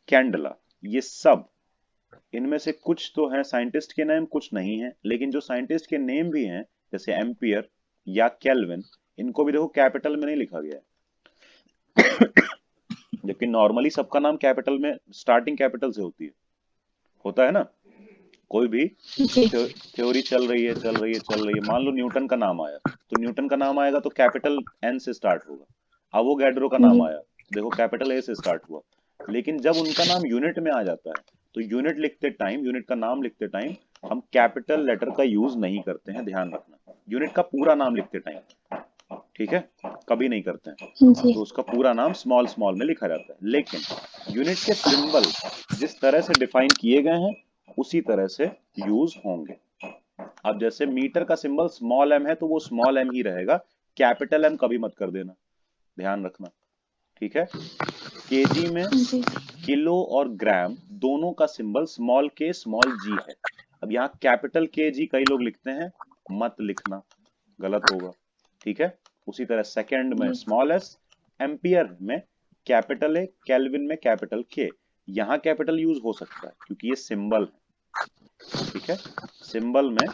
candela, ये सब, इनमें से कुछ तो हैं साइंटिस्ट के नेम, कुछ नहीं है। लेकिन जो साइंटिस्ट के नेम भी हैं, जैसे एम्पियर या केल्विन, इनको भी देखो कैपिटल में नहीं लिखा गया है। जबकि नॉर्मली सबका नाम कैपिटल में, स्टार्टिंग कैपिटल से होता है ना। कोई भी जी थ्योरी चल रही है, मान लो न्यूटन का नाम आया, तो न्यूटन का नाम आएगा तो कैपिटल एन से स्टार्ट होगा। अवोगैड्रो का नाम जी आया, देखो कैपिटल ए से स्टार्ट हुआ। लेकिन जब उनका नाम यूनिट में आ जाता है, तो यूनिट लिखते टाइम, यूनिट का नाम लिखते टाइम हम कैपिटल लेटर का यूज नहीं करते हैं, ध्यान रखना। यूनिट का पूरा नाम लिखते टाइम, ठीक है, कभी नहीं करते हैं। जी तो उसका पूरा नाम स्मॉल स्मॉल में लिखा जाता है। लेकिन यूनिट के सिंबल जिस तरह से डिफाइन किए गए हैं उसी तरह से यूज होंगे। अब जैसे मीटर का सिंबल स्मॉल एम है तो वो स्मॉल एम ही रहेगा, कैपिटल एम कभी मत कर देना, ध्यान रखना, ठीक है। केजी में जी किलो और ग्राम दोनों का सिंबल स्मॉल के स्मॉल जी है। अब यहाँ कैपिटल के जी कई लोग लिखते हैं, मत लिखना, गलत होगा, ठीक है। उसी तरह सेकंड में जी स्मॉल एस, एम्पियर में कैपिटल ए, केल्विन में कैपिटल के। यहाँ कैपिटल यूज हो सकता है क्योंकि ये सिंबल है, ठीक है। सिंबल में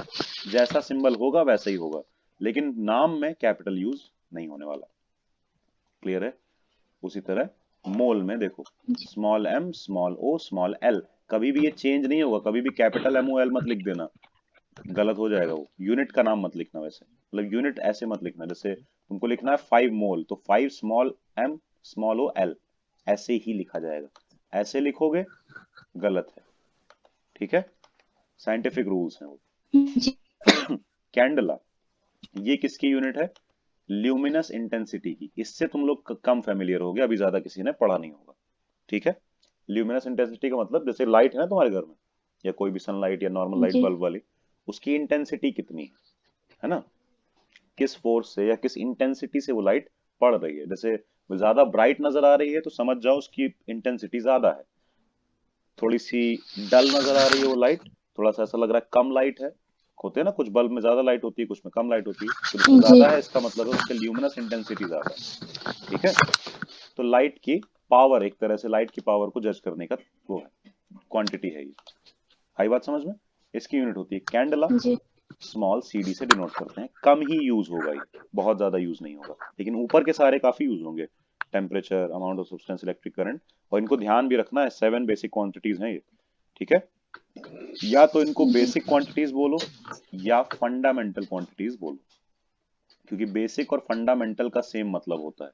जैसा सिंबल होगा वैसा ही होगा, लेकिन नाम में कैपिटल यूज नहीं होने वाला, क्लियर है। उसी तरह मोल में देखो, स्मॉल एम, स्मॉल ओ, स्मॉल एल, कभी भी ये चेंज नहीं होगा, कभी भी कैपिटल एम ओ एल मत लिख देना, गलत हो जाएगा वो। यूनिट का नाम मत लिखना, वैसे मतलब यूनिट ऐसे मत लिखना, जैसे तुमको लिखना है 5 मोल, तो 5 small M small O L, ऐसे ही लिखा जाएगा। ऐसे लिखोगे गलत है, ठीक है, साइंटिफिक रूल्स हैं वो। जी कैंडला, ये किसकी यूनिट है? ल्यूमिनस इंटेंसिटी की। इससे तुम लोग कम फेमिलियर हो गए, अभी ज्यादा किसी ने पढ़ा नहीं होगा, ठीक है। ल्यूमिनस इंटेंसिटी का मतलब जैसे लाइट है ना तुम्हारे घर में, या कोई भी सनलाइट या नॉर्मल लाइट जी बल्ब वाली, उसकी इंटेंसिटी कितनी है ना, किस फोर्स से या किस इंटेंसिटी से वो लाइट पड़ रही है। जैसे वो ज्यादा ब्राइट नजर आ रही है तो समझ जाओ उसकी इंटेंसिटी ज्यादा है। थोड़ी सी डल नजर आ रही है वो लाइट, थोड़ा सा ऐसा लग रहा है कम लाइट है, होते हैं ना कुछ बल्ब में ज्यादा लाइट होती है, कुछ में कम लाइट होती है, तो जिसमें जी ज्यादा है इसका मतलब है उसके ल्यूमिनस इंटेंसिटी ज्यादा है, ठीक है। तो लाइट की पावर, एक तरह से लाइट की पावर को जज करने का वो है, क्वांटिटी है ये। आई बात समझ में? इसकी यूनिट होती है कैंडला, जी स्मॉल सीडी से डिनोट करते हैं। कम ही यूज होगा ये, बहुत ज्यादा यूज नहीं होगा, लेकिन ऊपर के सारे काफी यूज होंगे, temperature, amount of substance, electric current. और इनको ध्यान भी रखना है, 7 बेसिक क्वांटिटीज हैं ये, ठीक है। या तो इनको जी बेसिक क्वांटिटीज बोलो या फंडामेंटल क्वांटिटीज बोलो, क्योंकि बेसिक और फंडामेंटल का सेम मतलब होता है।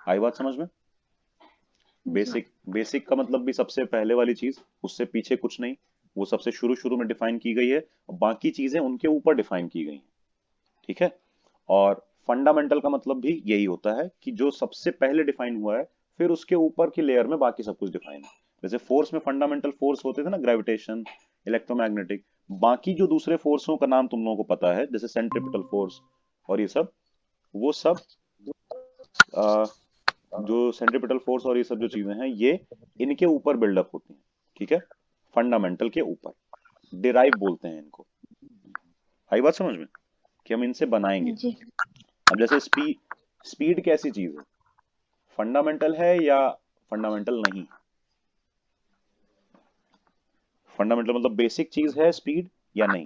आई बात समझ में? जी बेसिक, बेसिक का मतलब भी सबसे पहले वाली चीज, उससे पीछे कुछ नहीं, वो सबसे शुरू शुरू में डिफाइन की गई है, और बाकी चीजें उनके ऊपर डिफाइन की गई हैं, ठीक है। और फंडामेंटल का मतलब भी यही होता है कि जो सबसे पहले डिफाइन हुआ है, फिर उसके ऊपर की लेयर में बाकी सब कुछ डिफाइन है। जैसे फोर्स में फंडामेंटल फोर्स होते थे ना, ग्रेविटेशन, इलेक्ट्रोमैग्नेटिक, बाकी जो दूसरे फोर्सों का नाम तुम लोगों को पता है, जैसे सेंट्रिपिटल फोर्स और ये सब, वो सब अ, जो सेंट्रिपिटल फोर्स और ये सब जो चीजें हैं, ये इनके ऊपर बिल्डअप होती हैं, ठीक है, फंडामेंटल के ऊपर, डिराइव बोलते हैं इनको। आई बात समझ में कि हम इनसे बनाएंगे। जी अब जैसे स्पीड कैसी चीज है, फंडामेंटल है या फंडामेंटल नहीं? फंडामेंटल मतलब बेसिक चीज है स्पीड या नहीं?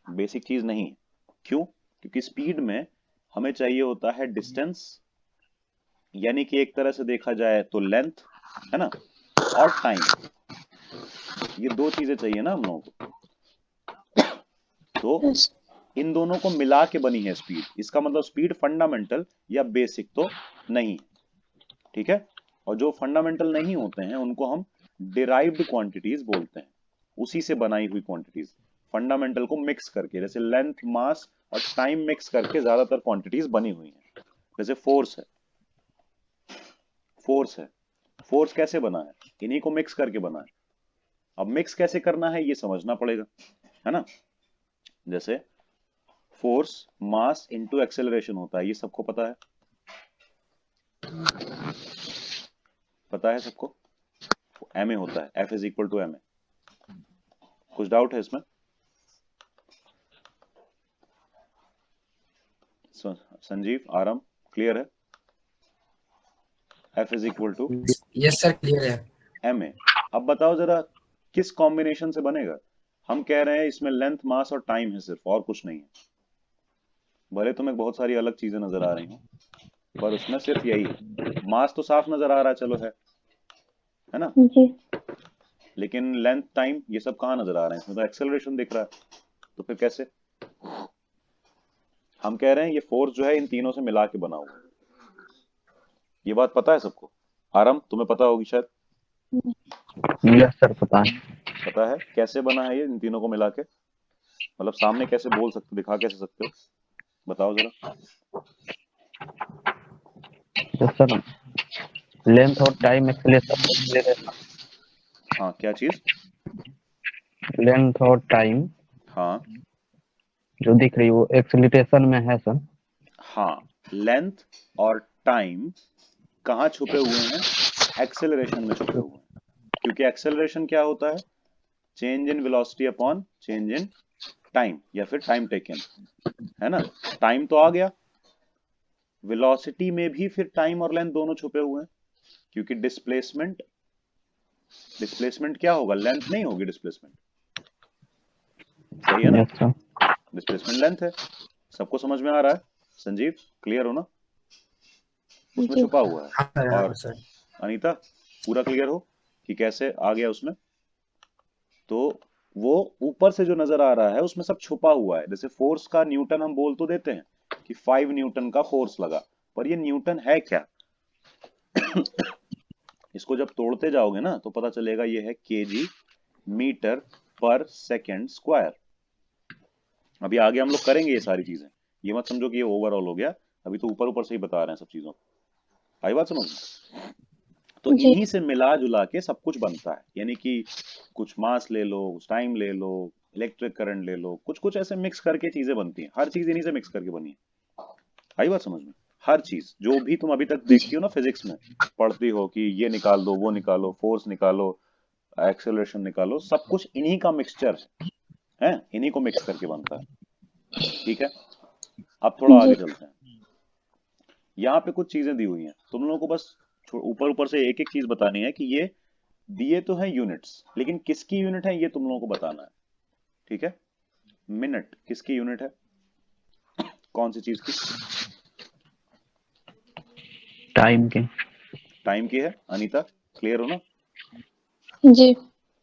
बेसिक चीज नहीं है। क्यों? क्योंकि स्पीड में हमें चाहिए होता है डिस्टेंस, यानी कि एक तरह से देखा जाए तो लेंथ, है ना, और टाइम, ये दो चीजें चाहिए ना हम लोगों को। तो यस इन दोनों को मिला के बनी है स्पीड, इसका मतलब स्पीड फंडामेंटल या बेसिक तो नहीं है, ठीक है। और जो फंडामेंटल नहीं होते हैं उनको हम डिराइव्ड क्वांटिटीज बोलते हैं, उसी से बनाई हुई क्वांटिटीज, फंडामेंटल को मिक्स करके, जैसे लेंथ, मास और टाइम मिक्स करके ज्यादातर क्वांटिटीज बनी हुई हैं। जैसे फोर्स है, फोर्स है, फोर्स कैसे बना है? इन्हीं को मिक्स करके बना है। अब मिक्स कैसे करना है ये समझना पड़ेगा, है ना। जैसे फोर्स मास इंटू एक्सेलरेशन होता है, ये सबको पता है, पता है सबको? ma होता है, f is equal to ma। कुछ डाउट है इसमें? संजीव, आराम, क्लियर है? f is equal to yes sir clear है। ma। अब बताओ जरा किस कॉम्बिनेशन से बनेगा? हम कह रहे हैं इसमें लेंथ, मास और टाइम है सिर्फ, और कुछ नहीं है। भले तुम्हें बहुत सारी अलग चीजें नजर आ रही हो, पर उसमें सिर्फ यही है। मास तो साफ नजर आ रहा है, चलो है ना? जी लेकिन लेंथ, टाइम, ये सब कहाँ नजर आ रहे हैं? इसमें तो एक्सेलरेशन दिख रहा है, तो फिर कैसे? हम कह रहे हैं ये फोर्स जो है इन तीनों से मिला के बना हुआ है। ये बात पता है सबको? आराम, तुम्हें पता होगी शायद। यस सर पता है। पता है कैसे बना है ये इन तीनों को मिला के? मतलब सामने कैसे बोल सकते, दिखा कैसे सकते हो? बताओ जरा। तो सर लेंथ और टाइम एक्सेलरेशन, हाँ, क्या चीज? लेंथ और टाइम हाँ जो दिख रही है वो एक्सेलरेशन में है सर। हाँ, लेंथ और टाइम कहाँ छुपे हुए हैं? एक्सेलरेशन में छुपे हुए हैं। क्योंकि एक्सेलरेशन क्या होता है? Change in velocity upon change in time, या फिर टाइम टेकन, है ना? टाइम तो आ गया, वेलोसिटी में भी फिर टाइम और लेंथ दोनों छुपे हुए हैं। क्योंकि डिस्प्लेसमेंट, डिस्प्लेसमेंट क्या होगा? लेंथ नहीं होगी डिस्प्लेसमेंट, सही है ना? Yes sir. डिस्प्लेसमेंट लेंथ है। सबको समझ में आ रहा है? संजीव, क्लियर हो ना? उसमें जी छुपा हुआ है। हाँ सर, हाँ और सर। अनीता, पूरा क्लियर हो कि कैसे आ गया उसमें? तो वो ऊपर से जो नजर आ रहा है उसमें सब छुपा हुआ है। जैसे फोर्स का न्यूटन हम बोल तो देते हैं कि 5 न्यूटन का फोर्स लगा, पर ये न्यूटन है क्या? इसको जब तोड़ते जाओगे ना तो पता चलेगा ये है केजी मीटर पर सेकेंड स्क्वायर। अभी आगे हम लोग करेंगे ये सारी चीजें, ये मत समझो कि ये ओवरऑल हो गया। अभी तो ऊपर ऊपर से ही बता रहे हैं सब चीजों को। आई बात समझ में? तो जी इन्हीं से मिला जुला के सब कुछ बनता है। यानी कि कुछ मास ले लो, कुछ टाइम ले लो, इलेक्ट्रिक करंट ले लो, कुछ कुछ ऐसे मिक्स करके चीजें बनती हैं। हर चीज इन्हीं से मिक्स करके बनी है। आई बात समझ में? हर चीज जो भी तुम अभी तक देखती हो ना, फिजिक्स में पढ़ती हो कि ये निकाल दो, वो निकालो, फोर्स निकालो, एक्सेलरेशन निकालो, सब कुछ इन्हीं का मिक्सचर है, इन्हीं को मिक्स करके बनता है। ठीक है, अब थोड़ा जी आगे चलते हैं। यहाँ पे कुछ चीजें दी हुई हैं, तुम लोगों को बस ऊपर ऊपर से एक एक चीज बतानी है कि ये दिए तो है यूनिट्स, लेकिन किसकी यूनिट है ये तुम लोगों को बताना है। ठीक है? मिनट किसकी यूनिट है? कौन सी चीज की? टाइम के। टाइम की है। अनीता, क्लियर हो ना? जी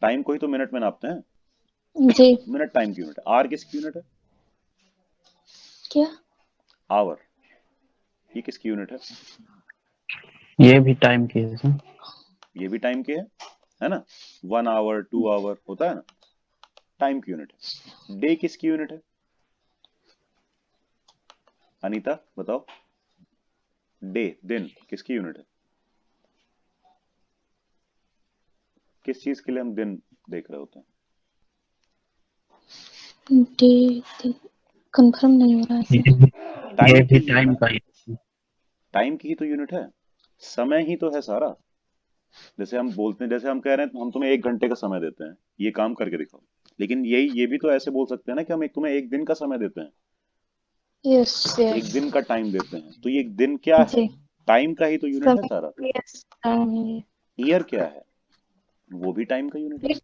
टाइम को ही तो मिनट में नापते हैं। जी मिनट टाइम की यूनिट है। आर किसकी यूनिट है? क्या? आवर, ये किसकी यूनिट है? ये भी टाइम की है सर। ये भी टाइम की है ना? 1 आवर, 2 आवर होता है ना, टाइम की यूनिट है। डे किसकी यूनिट है? अनीता बताओ, डे, दिन किसकी यूनिट है? किस चीज के लिए हम दिन देख रहे होते हैं? डे कंफर्म नहीं हो रहा है सर। ये टाइम भी की ही है टाइम ना? का ही। टाइम की ही तो यूनिट है, समय ही तो है सारा। जैसे हम बोलते हैं, जैसे हम कह रहे हैं हम तुम्हें 1 घंटे का समय देते हैं, ये काम करके दिखाओ। लेकिन यही, ये भी तो ऐसे बोल सकते हैं ना कि हम तुम्हें 1 दिन का समय देते हैं, यस एक यस दिन का टाइम देते हैं। तो ये दिन क्या है? जी टाइम का ही तो यूनिट है सारा। समय यस टाइम है। ईयर क्या है? वो भी टाइम का यूनिट है।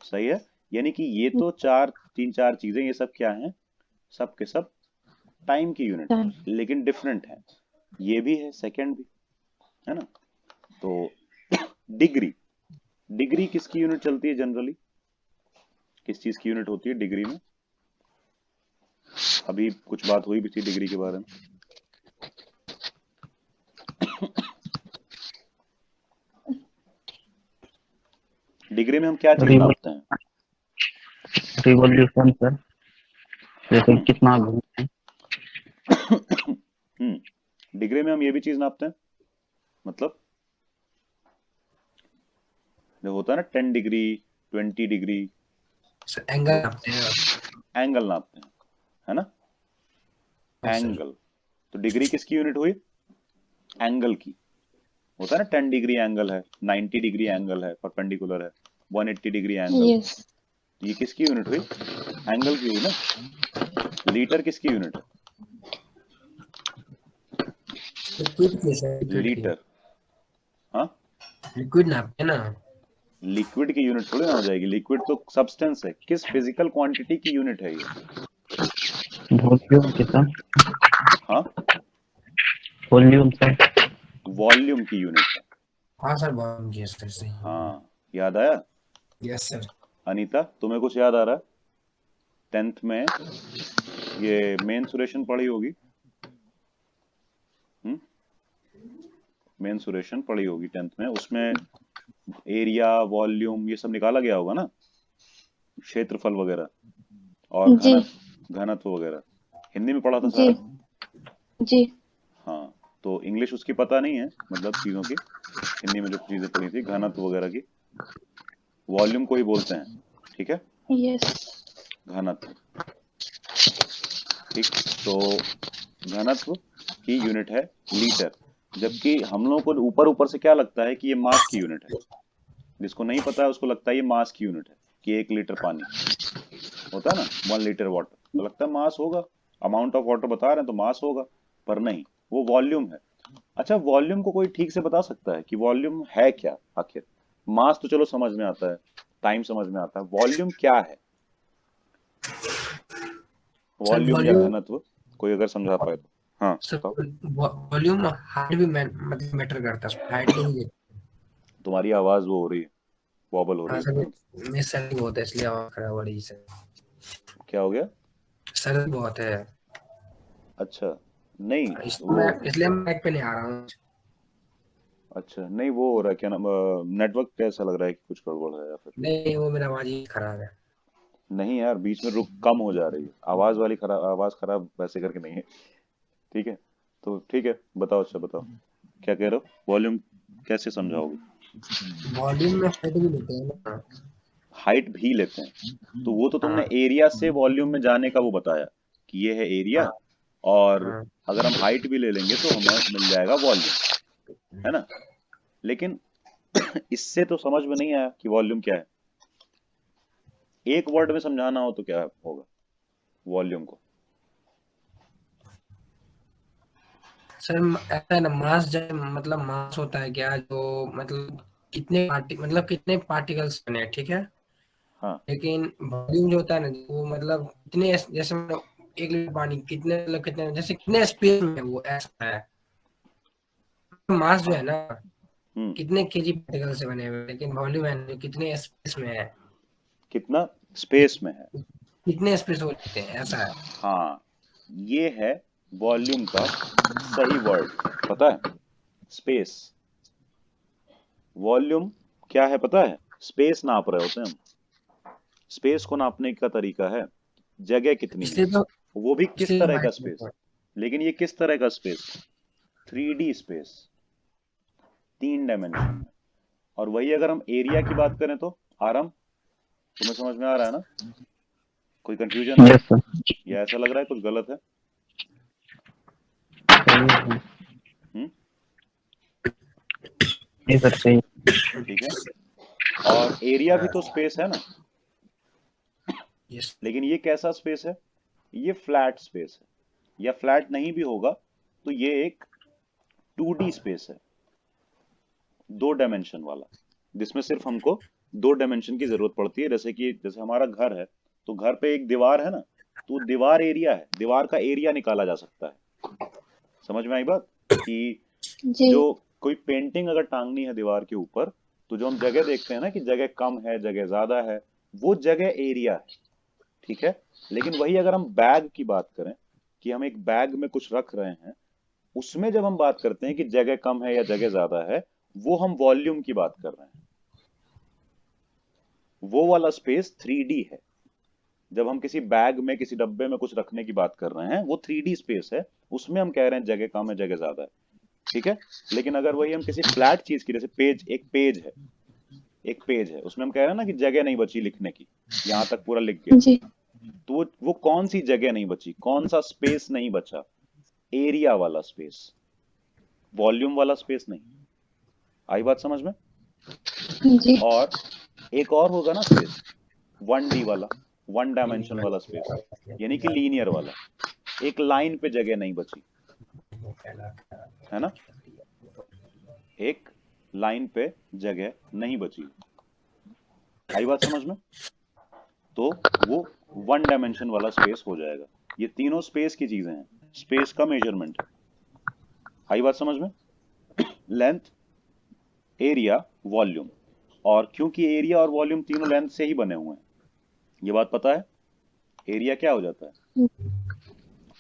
सही है? यानी कि ये तो चार, तीन चार चीजें, ये सब क्या है? सब के सब टाइम की यूनिट है, टाइम लेकिन डिफरेंट है। ये भी है, सेकंड भी है ना? तो डिग्री, डिग्री किसकी यूनिट चलती है जनरली? किस चीज की यूनिट होती है डिग्री में? अभी कुछ बात हुई भी थी डिग्री के बारे में। डिग्री में हम क्या चीज नापते हैं? रिवॉल्यूशन सर, जैसे हम्म कितना घूमते हैं। डिग्री में हम ये भी चीज नापते हैं, मतलब जो होता है ना 10 डिग्री, 20 डिग्री, सर एंगल तो नापते हैं। एंगल नापते हैं, है ना? हाँ सर। एंगल, तो डिग्री किसकी यूनिट हुई? एंगल की। होता है ना 10 डिग्री एंगल है, 90 डिग्री एंगल है, परपेंडिकुलर है, 180 डिग्री एंगल। यस ये किसकी यूनिट हुई? एंगल की हुई ना। लीटर किसकी यूनिट है? लिक्विड की सर, लिक्विड की, लीटर। हाँ, लिक्विड नापते हैं ना। लिक्विड की यूनिट थोड़ी ना हो जाएगी, लिक्विड तो सब्सटेंस है। किस फिजिकल क्वांटिटी की यूनिट है ये? वॉल्यूम कितना? हाँ, वॉल्यूम सर। वॉल्यूम की यूनिट है। हाँ सर, वॉल्यूम की है सर, सही। हाँ, याद आया? Yes sir. अनीता, तुम्हें कुछ याद आ रहा है? 10th में ये मेंसुरेशन पढ़ी होगी। मेंसुरेशन पढ़ी होगी 10th में, उसमें एरिया, वॉल्यूम, ये सब निकाला गया होगा ना, क्षेत्रफल वगैरह और जी घनत्व वगैरह। हिंदी में पढ़ा था जी सारा। जी हाँ, तो इंग्लिश उसकी पता नहीं है, मतलब चीजों की। हिंदी में जो चीजें पढ़ी थी घनत्व वगैरह की, वॉल्यूम को ही बोलते हैं, ठीक है, यस घनत्व। ठीक, तो घनत्व की यूनिट है लीटर। जबकि हम लोगों को ऊपर ऊपर से क्या लगता है कि ये मास की यूनिट है। जिसको नहीं पता है उसको लगता है ये मास की यूनिट है, कि 1 लीटर पानी होता है ना, 1 लीटर वाटर, तो लगता है मास होगा, अमाउंट ऑफ वाटर बता रहे हैं तो मास होगा। पर नहीं, वो वॉल्यूम है। अच्छा, वॉल्यूम को कोई ठीक से बता सकता है कि वॉल्यूम है क्या आखिर? मास तो चलो समझ में आता है, टाइम समझ में आता है, वॉल्यूम क्या है? सर वॉल्यूम या वॉल्यूम, घनत्व कोई अगर समझा पाए तो। हाँ, सर बताओ। वॉल्यूम हाइट भी मतलब मैटर करता है, हाइट भी नहीं देता। तुम्हारी आवाज वो हो रही है, वॉबल हो रही हाँ है सर, एकदम से। मैं सर्दी बहुत है इसलिए आवाज खराब हो रही है सर। क्या हो गया? सर्दी बहुत है, अच्छा, नहीं इसलिए वो, मैं माइक पे नहीं आ रहा हूँ। अच्छा नहीं वो हो रहा है, क्या नाम, नेटवर्क कैसा लग रहा है कि कुछ गड़बड़ है या फिर? नहीं, वो मेरा आवाज ही खराब है। नहीं यार, बीच में रुक कम हो जा रही है आवाज वाली, खराब आवाज खराब वैसे करके नहीं है। ठीक है, तो ठीक है, बताओ, अच्छा बताओ, क्या कह रहे हो, वॉल्यूम कैसे समझाओगे? वॉल्यूम में हाइट भी लेते हैं ना। हाइट भी लेते हैं, तो वो तो तुमने हाँ एरिया से वॉल्यूम में जाने का वो बताया कि ये है एरिया, हाँ और हाँ। अगर हम हाइट भी ले लेंगे तो हमें मिल जाएगा वॉल्यूम, है ना। लेकिन इससे तो समझ में नहीं आया कि वॉल्यूम क्या है। एक वर्ड में समझाना हो तो क्या होगा वॉल्यूम को? सर ऐसा है ना, मास जब मतलब मास होता है क्या, जो मतलब कितने पार्टिकल्स बने हैं, ठीक है। हाँ। लेकिन वॉल्यूम जो होता है ना, वो मतलब कितने, जैसे मतलब 1 लीटर पानी कितने, मतलब कितने, जैसे कितने स्पेस में है, वो ऐसा है। मास जो है ना, हम्म। कितने केजी पार्टिकल से बने हुए हैं, लेकिन वॉल्यूम है जो कितने स्पेस में है, कितना स्पेस में है? कितने स्पेस वो लेते हैं, ऐसा है। हाँ, ये है वॉल्यूम का सही वर्ड, पता है, स्पेस। वॉल्यूम क्या है पता है? स्पेस नाप रहे होते हैं हम। स्पेस को नापने का तरीका है जगह कितनी है, इसलिए तो वो भी किस इसलिए तो तरह का हाइट स्पेस। लेते हैं। लेकिन ये किस तरह का स्पेस? 3D स्पेस, 3 डायमेंशन में। और वही अगर हम एरिया की बात करें तो, आराम, तुम्हें समझ में आ रहा है ना? कोई कंफ्यूजन है यस सर। या ऐसा लग रहा है कुछ गलत है? सही है। हम्म। नहीं सर, सही। ठीक है, और एरिया भी तो स्पेस है ना। यस। लेकिन ये कैसा स्पेस है? ये फ्लैट स्पेस है, या फ्लैट नहीं भी होगा तो ये एक 2D स्पेस है, 2 डायमेंशन वाला, जिसमें सिर्फ हमको 2 डायमेंशन की जरूरत पड़ती है। जैसे हमारा घर है, तो घर पे एक दीवार है ना, तो दीवार एरिया है, दीवार का एरिया निकाला जा सकता है। समझ में आई बात? कि जी जो कोई पेंटिंग अगर टांगनी है दीवार के ऊपर, तो जो हम जगह देखते हैं ना कि जगह कम है जगह ज्यादा है, वो जगह एरिया है, ठीक है। लेकिन वही अगर हम बैग की बात करें, कि हम एक बैग में कुछ रख रहे हैं, उसमें जब हम बात करते हैं कि जगह कम है या जगह ज्यादा है, वो हम वॉल्यूम की बात कर रहे हैं। वो वाला स्पेस 3D है। जब हम किसी बैग में, किसी डब्बे में कुछ रखने की बात कर रहे हैं, वो 3D स्पेस है, उसमें हम कह रहे हैं जगह कम है जगह ज्यादा है, ठीक है। लेकिन अगर वही हम किसी फ्लैट चीज की, जैसे एक पेज है, उसमें हम कह रहे हैं ना कि जगह नहीं बची लिखने की, यहां तक पूरा लिख गया, जी तो वो कौन सी जगह नहीं बची, कौन सा स्पेस नहीं बचा? एरिया वाला स्पेस, वॉल्यूम वाला स्पेस नहीं। आई बात समझ में? जी। और एक और होगा ना स्पेस, 1D वाला, 1 डायमेंशन वाला स्पेस, यानी कि लीनियर वाला, एक लाइन पे जगह नहीं बची, है ना, एक लाइन पे जगह नहीं बची। आई बात समझ में? तो वो 1 डायमेंशन वाला स्पेस हो जाएगा। ये तीनों स्पेस की चीजें हैं, स्पेस का मेजरमेंट है। आई बात समझ में? Length, area, volume. और क्योंकि एरिया और वॉल्यूम तीनों लेंथ से ही बने हुए हैं, ये बात पता है। एरिया क्या हो जाता है?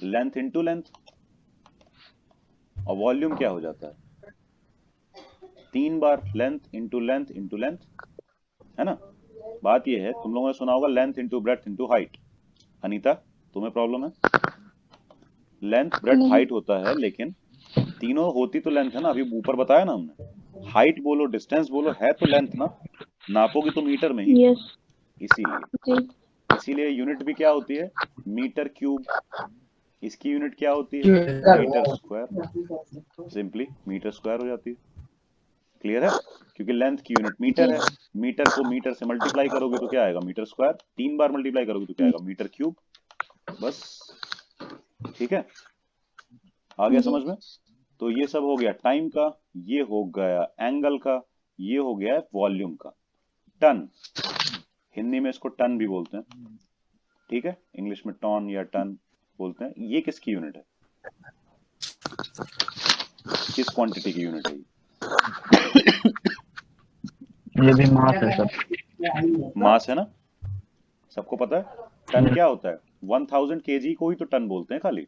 Length into length. और वॉल्यूम क्या हो जाता है? 3 बार length into length into length, है ना। बात ये है, तुम लोगों ने सुना होगा length into breadth into height. Anita, तुम्हें प्रॉब्लम है? लेंथ ब्रेड्थ नहीं। हाइट होता है, लेकिन तीनों होती तो लेंथ है ना, अभी ऊपर बताया ना हमने। हाइट बोलो डिस्टेंस बोलो, है तो लेंथ ना, नापोगी तो मीटर में ही। यस। इसीलिए जी। इसीलिए यूनिट भी क्या होती है? Metre cube. इसकी यूनिट क्या होती है? Metre square. Simply metre square हो जाती है। क्लियर है? क्योंकि लेंथ की यूनिट मीटर जी। है। मीटर को मीटर से मल्टीप्लाई करोगे तो क्या आएगा? Metre square. 3 बार मल्टीप्लाई करोगे तो क्या आएगा? Metre cube. बस, ठीक है, आ गया जी। समझ में? तो ये सब हो गया टाइम का, ये हो गया एंगल का, ये हो गया वॉल्यूम का। टन, हिंदी में इसको टन भी बोलते हैं, ठीक है, इंग्लिश में टॉन या टन बोलते हैं। ये किसकी यूनिट है? किस क्वांटिटी की यूनिट है ये भी मास है सर। मास है ना, सबको पता है। टन क्या होता है? 1000 केजी को ही तो टन बोलते हैं खाली,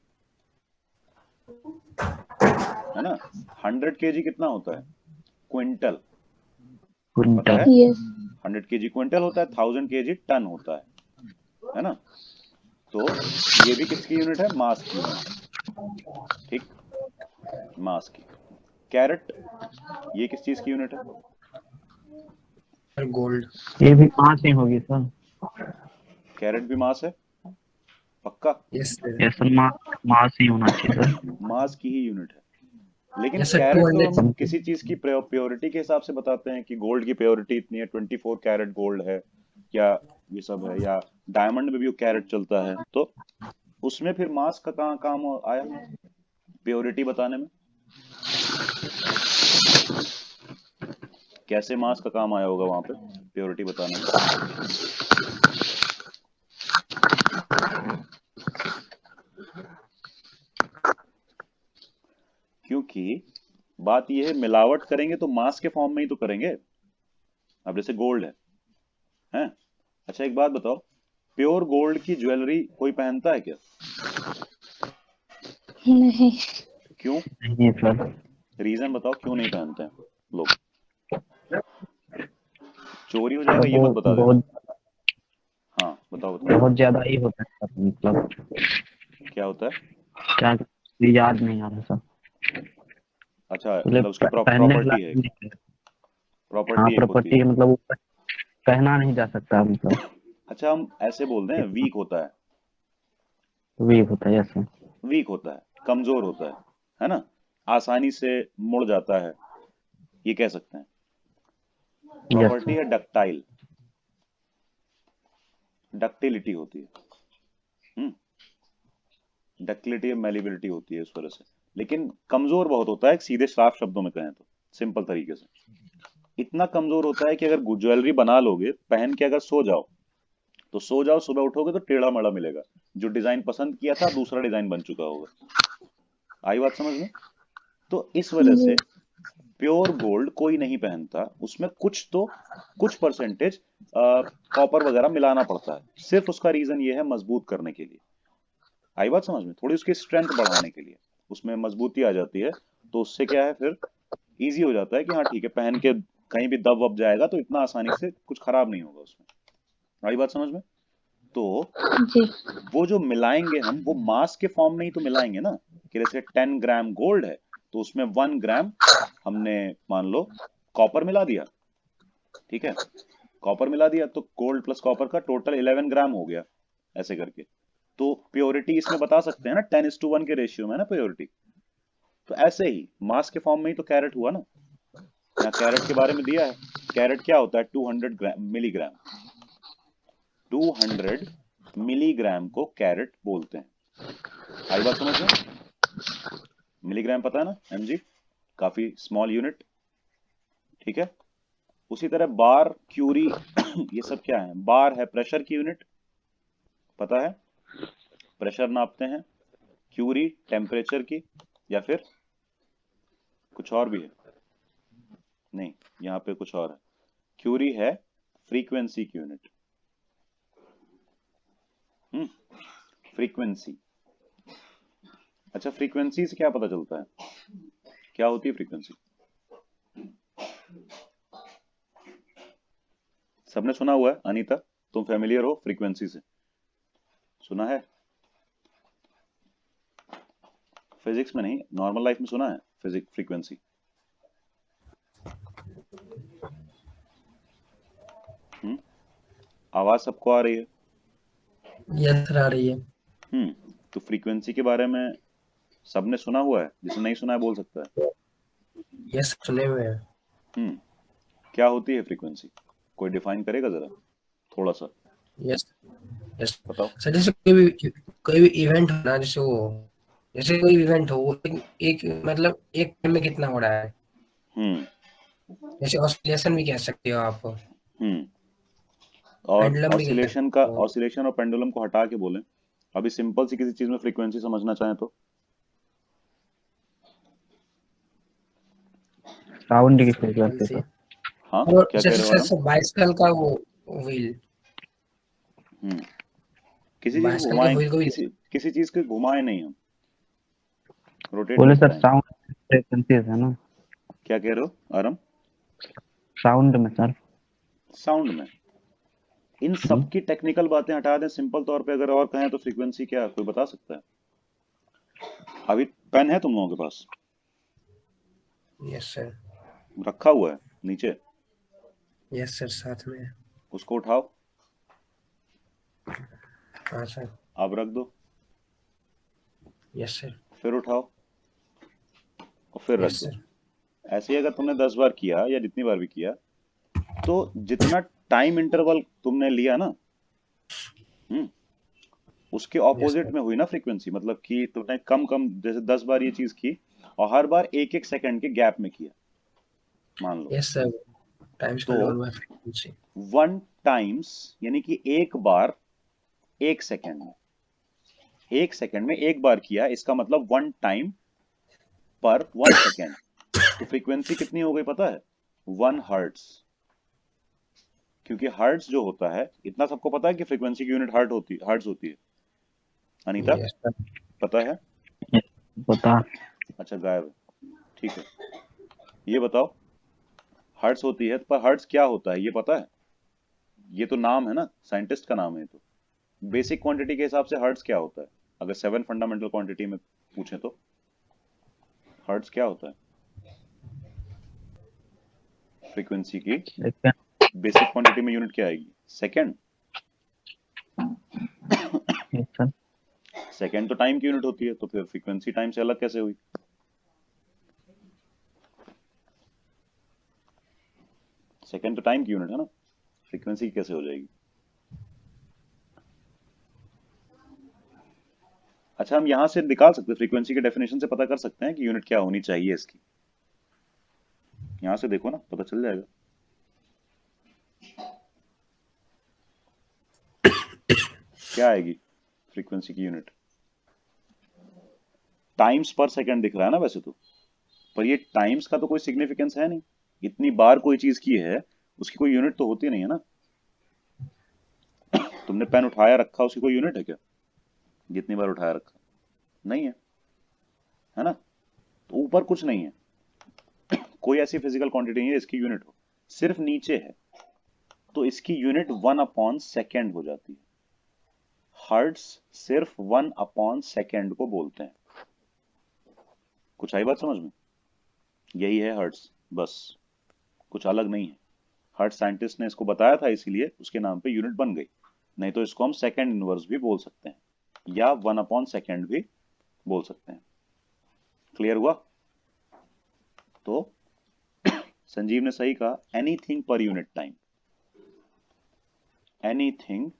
है ना। 100 केजी कितना होता है? क्विंटल। पता है? क्विंटल। यस। 100 केजी क्विंटल होता है, 1000 केजी टन होता है ना। तो ये भी किसकी यूनिट है? मास की यूनिट, ठीक, मास की। कैरेट, ये किस चीज की यूनिट है? गोल्ड। ये भी मास ही होगी सर। कैरेट भी मास है, पक्का। यस ये सर मास ही होना चाहिए सर। मास की ही यूनिट है। लेकिन यस सर, कैरेट तो 200। हम किसी चीज की प्योरिटी के हिसाब से बताते हैं कि गोल्ड की प्योरिटी इतनी है, 24 कैरेट गोल्ड है, या ये सब है, या डायमंड में भी कैरेट चलता है, तो उसमें फिर मास का कहाँ काम आया प्योरिटी बताने में? कैसे मास का काम आया होगा वहां पे प्योरिटी बताने में? क्योंकि बात यह है, मिलावट करेंगे तो मास के फॉर्म में ही तो करेंगे। अब जैसे गोल्ड है? अच्छा एक बात बताओ, प्योर गोल्ड की ज्वेलरी कोई पहनता है क्या? नहीं। क्यों? नहीं सर। रीजन बताओ क्यों नहीं पहनते हैं लोग? चोरी हो सर जाएगा ये वो मत बता देना। बहुत हाँ बताओ बताओ। बहुत ज्यादा ही होता है सर, मतलब क्या होता है? क्या याद नहीं आ रहा सर। अच्छा मतलब मतलब उसकी पहनने प्रॉपर्टी है, लायक नहीं है। हाँ प्रॉपर्टी एक होती प्रॉपर्टी है। है, मतलब वो पहना नहीं जा सकता, मतलब अच्छा हम ऐसे बोल दें, वीक होता है, वीक होता है ऐसे। वीक होता है, कमजोर होता है ना, आसानी से मुड़ जाता है, ये कह सकते हैं। Yes property sir. है डक्टाइल, डक्टिलिटी होती है, डक्टिलिटी मेलिबिलिटी होती है, इस वजह से। लेकिन कमजोर बहुत होता है, सीधे साफ शब्दों में कहें तो, सिंपल तरीके से इतना कमजोर होता है कि अगर ज्वेलरी बना लोगे, पहन के अगर सो जाओ, तो सो जाओ, सुबह उठोगे तो टेढ़ा मड़ा मिलेगा, जो डिजाइन पसंद किया था दूसरा डिजाइन बन चुका होगा। आई बात समझ में? तो इस वजह जी। से प्योर गोल्ड कोई नहीं पहनता, उसमें कुछ परसेंटेज कॉपर वगैरह मिलाना पड़ता है, सिर्फ उसका रीजन ये है मजबूत करने के लिए। आई बात समझ में? थोड़ी उसकी स्ट्रेंथ बढ़ाने के लिए उसमें मजबूती आ जाती है, तो उससे क्या है फिर इजी हो जाता है कि हाँ ठीक है, पहन के कहीं भी दब वब जाएगा तो इतना आसानी से कुछ खराब नहीं होगा उसमें। आई बात समझ में? तो जी। वो जो मिलाएंगे हम, वो मास के फॉर्म में ही तो मिलाएंगे ना, कि जैसे 10 ग्राम गोल्ड है तो उसमें 1 ग्राम हमने मान लो कॉपर मिला दिया, ठीक है, कॉपर मिला दिया तो गोल्ड प्लस कॉपर का टोटल 11 ग्राम हो गया, ऐसे करके। तो प्योरिटी इसमें बता सकते हैं ना, 10:1 के रेशियो में है ना प्योरिटी। तो ऐसे ही मास के फॉर्म में ही तो कैरेट हुआ ना, यहाँ कैरेट के बारे में दिया है। कैरेट क्या होता है? 200 मिलीग्राम। 200 मिलीग्राम को कैरेट बोलते हैं। आई बात समझ में? मिलीग्राम पता है ना mg, काफी स्मॉल यूनिट, ठीक है। उसी तरह बार, क्यूरी ये सब क्या है? बार है प्रेशर की यूनिट, पता है, प्रेशर नापते हैं। क्यूरी टेम्परेचर की, या फिर कुछ और भी है? नहीं, यहाँ पे कुछ और है। क्यूरी है फ्रीक्वेंसी की यूनिट। फ्रीक्वेंसी। अच्छा, फ्रीक्वेंसी से क्या पता चलता है? क्या होती है फ्रीक्वेंसी? सबने सुना हुआ है। अनीता, तुम फेमिलियर हो फ्रीक्वेंसी से? सुना है? फिजिक्स में नहीं, नॉर्मल लाइफ में सुना है फिजिक्स फ्रीक्वेंसी? आवाज सबको आ रही है? यस सर, आ रही है। तो फ्रीक्वेंसी के बारे में सबने सुना हुआ है? जिसने नहीं सुना है बोल सकता है। यस, सुने हुए हैं। क्या होती है फ्रीक्वेंसी? कोई डिफाइन करेगा जरा थोड़ा सा? यस यस बताओ। सर, जैसे कोई भी इवेंट हो ना, जैसे कोई इवेंट हो, एक मतलब एक टाइम में कितना हो रहा है, हम्म जैसे ऑसिलेशन भी कह सकते हो आप, हम्म और पेंडुलम भी कह ऑसिलेशन का, सकते हो। ऑसिलेशन और पेंडुलम को हटा के बोलें, अभी सिंपल सी किसी चीज में फ्रीक्वेंसी समझना चाहें तो? साउंड की फ्रीक्वेंसी से सर। हाँ, और क्या कह जैसे रहे हो आराम? सर बाइसिकल का वो व्हील, हम्म किसी चीज को बाइसिकल के घुमाएं, व्हील को भी। किसी किसी चीज को घुमाए नहीं हम, रोटेट बोले नहीं सर कराएं। साउंड फ्रीक्वेंसी है ना। क्या कह रहे हो आराम? साउंड में सर। साउंड में? इन सब की टेक्निकल बातें हटा दें, सिंपल तौर पे अगर और कहें तो फ्रीक्वेंसी क्या, कोई बता सकता है? अभी पेन है तुम लोगों के पास? Yes sir. रखा हुआ है नीचे? यस सर, साथ में। उसको उठाओ, हाँ सर। अब रख दो, यस सर। फिर उठाओ और फिर रख यस दो। सर। ऐसे ही अगर तुमने 10 बार किया या जितनी बार भी किया, तो जितना टाइम इंटरवल तुमने लिया ना, हम्म उसके यस ऑपोजिट सर। में हुई ना फ्रीक्वेंसी। मतलब कि तुमने कम कम, जैसे 10 बार ये चीज की और हर बार एक एक सेकंड के गैप में किया, मान लो, यस सर, टाइम तो spend on by frequency. 1 times, यानी कि एक बार एक सेकंड में, एक सेकंड में एक बार किया, इसका मतलब 1 टाइम पर 1 सेकंड। तो फ्रीक्वेंसी कितनी हो गई पता है? 1 हर्ट्स। क्योंकि हर्ट्स जो होता है, इतना सबको पता है कि फ्रीक्वेंसी की यूनिट हर्ट्स होती है। Anita, yes sir. पता है? बता। अच्छा, गायब है, ठीक है। ये बताओ, हर्ट्स होती है, पर हर्ट्स क्या होता है ये पता है? ये तो नाम है ना, साइंटिस्ट का नाम है। तो बेसिक क्वांटिटी के हिसाब से हर्ट्स क्या होता है? अगर 7 फंडामेंटल क्वांटिटी में पूछे तो हर्ट्स क्या होता है फ्रीक्वेंसी की? बेसिक क्वांटिटी में यूनिट क्या आएगी? सेकंड। सर सेकंड तो टाइम की यूनिट होती है, तो फिर फ्रीक्वेंसी टाइम से अलग कैसे हुई? सेकंड तो टाइम की यूनिट है ना, फ्रीक्वेंसी कैसे हो जाएगी? अच्छा, हम यहां से निकाल सकते हैं, फ्रीक्वेंसी के डेफिनेशन से पता कर सकते हैं कि यूनिट क्या होनी चाहिए इसकी। यहां से देखो ना, पता चल जाएगा। क्या आएगी फ्रीक्वेंसी की यूनिट? टाइम्स पर सेकंड दिख रहा है ना वैसे तो, पर ये टाइम्स का तो कोई सिग्निफिकेंस है नहीं। इतनी बार कोई चीज की है, उसकी कोई यूनिट तो होती नहीं है ना। तुमने पेन उठाया रखा, उसकी कोई यूनिट है क्या? जितनी बार उठाया रखा, नहीं है, है ना? तो ऊपर कुछ नहीं है, कोई ऐसी फिजिकल क्वांटिटी नहीं है इसकी यूनिट हो, सिर्फ नीचे है। तो इसकी यूनिट 1 अपॉन सेकेंड हो जाती है। हर्ट्स सिर्फ 1 अपॉन सेकेंड को बोलते हैं। कुछ आई बात समझ में? यही है हर्ट्स, बस, कुछ अलग नहीं है। हर्ट साइंटिस्ट ने इसको बताया था, इसीलिए उसके नाम पे यूनिट बन गई। नहीं तो इसको हम सेकेंड इनवर्स भी बोल सकते हैं, या 1 अपॉन सेकेंड भी बोल सकते हैं। क्लियर हुआ? तो संजीव ने सही कहा, anything per unit time, anything